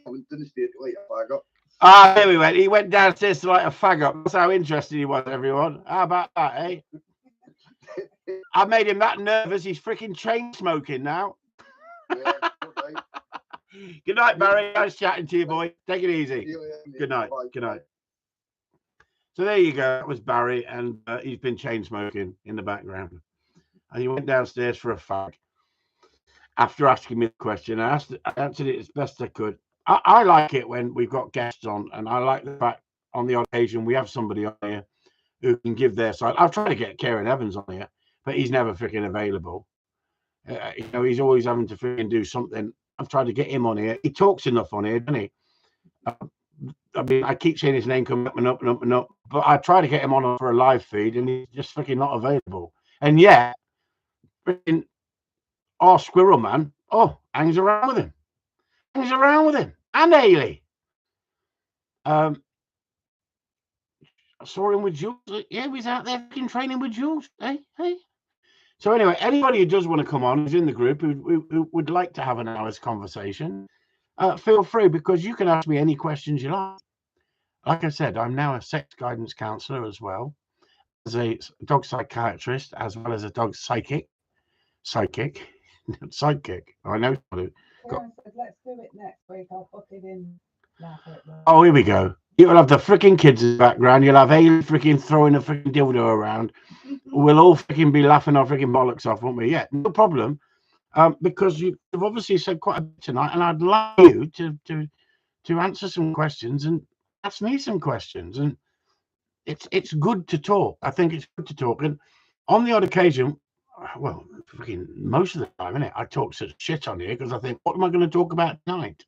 went to the state like a faggot. Ah, there we went. He went downstairs to like a faggot. That's how interested he was, everyone. How about that, eh? I made him that nervous. He's freaking chain smoking now. Yeah, right. Good night, Barry. Nice chatting to you, boy. Take it easy. Good night. Bye. Good night. So there you go. That was Barry, and he's been chain smoking in the background. And he went downstairs for a fag. After asking me the question, I answered it as best I could. I like it when we've got guests on, and I like the fact on the occasion we have somebody on here who can give their side. I've tried to get Karen Evans on here, but he's never freaking available. He's always having to freaking do something. I've tried to get him on here. He talks enough on here, doesn't he? I mean, I keep seeing his name come up and up and up and up, but I try to get him on for a live feed, and he's just freaking not available. And yet, freaking our squirrel man, hangs around with him. And Ailey. I saw him with Jules. Yeah, he was out there freaking training with Jules. Hey. So anyway, anybody who does want to come on, who's in the group, who would like to have an hour's conversation, feel free, because you can ask me any questions you like. Like I said, I'm now a sex guidance counsellor as well, as a dog psychiatrist, as well as a dog psychic. Psychic. I know. Karen said, let's do it next week. I'll book it in now for it. Oh, here we go. You'll have the freaking kids in the background. You'll have Ailey freaking throwing a freaking dildo around. We'll all freaking be laughing our freaking bollocks off, won't we? Yeah, no problem. Because you've obviously said quite a bit tonight, and I'd like you to answer some questions and ask me some questions. And it's good to talk. I think it's good to talk. And on the odd occasion, well, freaking most of the time, innit, I talk such shit on here because I think, what am I going to talk about tonight?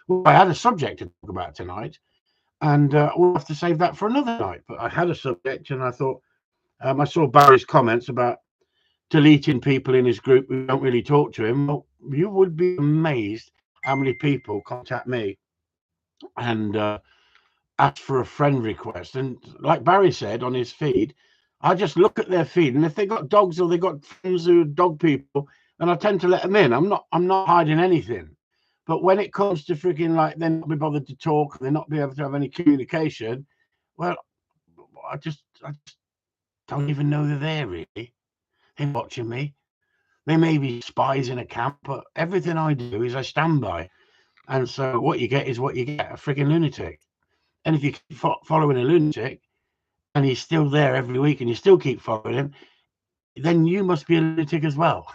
Well, I had a subject to talk about tonight, and we'll have to save that for another night. But I had a subject, and I thought, I saw Barry's comments about deleting people in his group who don't really talk to him. Well, you would be amazed how many people contact me and ask for a friend request. And like Barry said on his feed, I just look at their feed, and if they got dogs or they got friends who are dog people, then I tend to let them in. I'm not hiding anything. But when it comes to freaking like they're not be bothered to talk, they're not be able to have any communication, well, I just don't even know they're there really. They're watching me. They may be spies in a camp, but everything I do is I stand by. And so what you get is what you get, a freaking lunatic. And if you keep following a lunatic and he's still there every week and you still keep following him, then you must be a lunatic as well.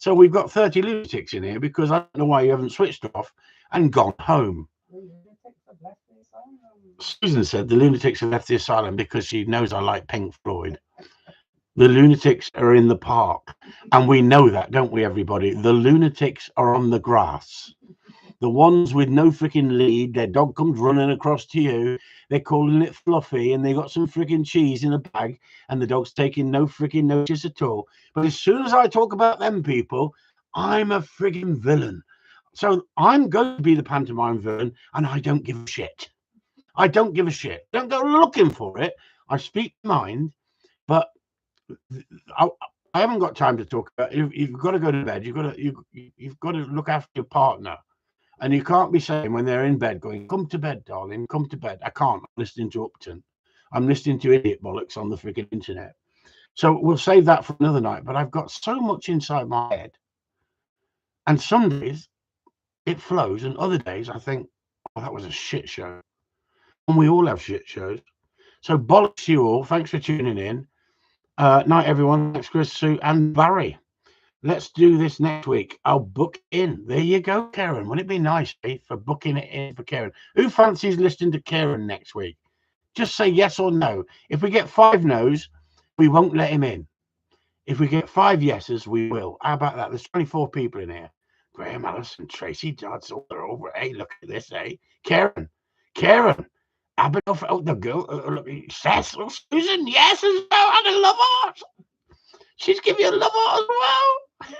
So we've got 30 lunatics in here because I don't know why you haven't switched off and gone home. Susan said the lunatics have left the asylum because she knows I like Pink Floyd. The lunatics are in the park, and we know that, don't we, everybody? The lunatics are on the grass. The ones with no freaking lead, their dog comes running across to you, they're calling it fluffy, and they got some freaking cheese in a bag, and the dog's taking no freaking notice at all. But as soon as I talk about them people, I'm a freaking villain. So I'm going to be the pantomime villain, and I don't give a shit. I don't give a shit. Don't go looking for it. I speak mind, but I haven't got time to talk about. You've got to go to bed. You've got to look after your partner, and you can't be saying when they're in bed, going, "Come to bed, darling, come to bed." I can't. I'm listening to Upton. I'm listening to idiot bollocks on the freaking internet. So we'll save that for another night. But I've got so much inside my head, and some days it flows, and other days I think, "Oh, that was a shit show." And we all have shit shows. So bollocks you all. Thanks for tuning in. Night, everyone. Thanks, Chris, Sue, and Barry. Let's do this next week. I'll book in. There you go, Karen. Wouldn't it be nice for booking it in for Karen? Who fancies listening to Karen next week? Just say yes or no. If we get 5 no's, we won't let him in. If we get 5 yeses, we will. How about that? There's 24 people in here. Graham Allison, Tracy Dodds, all they're over. Hey, look at this, eh? Karen. Abenoff, oh, the girl, look, Cecil, Susan, yes, as well, and a love heart. She's giving you a love heart as well.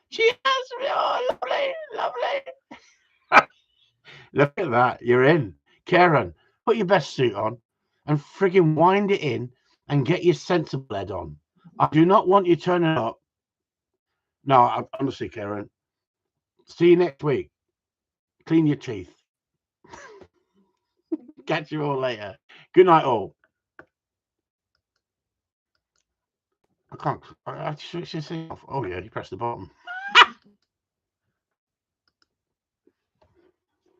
She has, oh, lovely. Look at that, you're in. Karen, put your best suit on and frigging wind it in and get your sensible head on. I do not want you turning up. No, honestly, Karen, see you next week. Clean your teeth. Catch you all later. Good night, all. I can't. I have to switch this thing off. Oh, yeah, you press the button.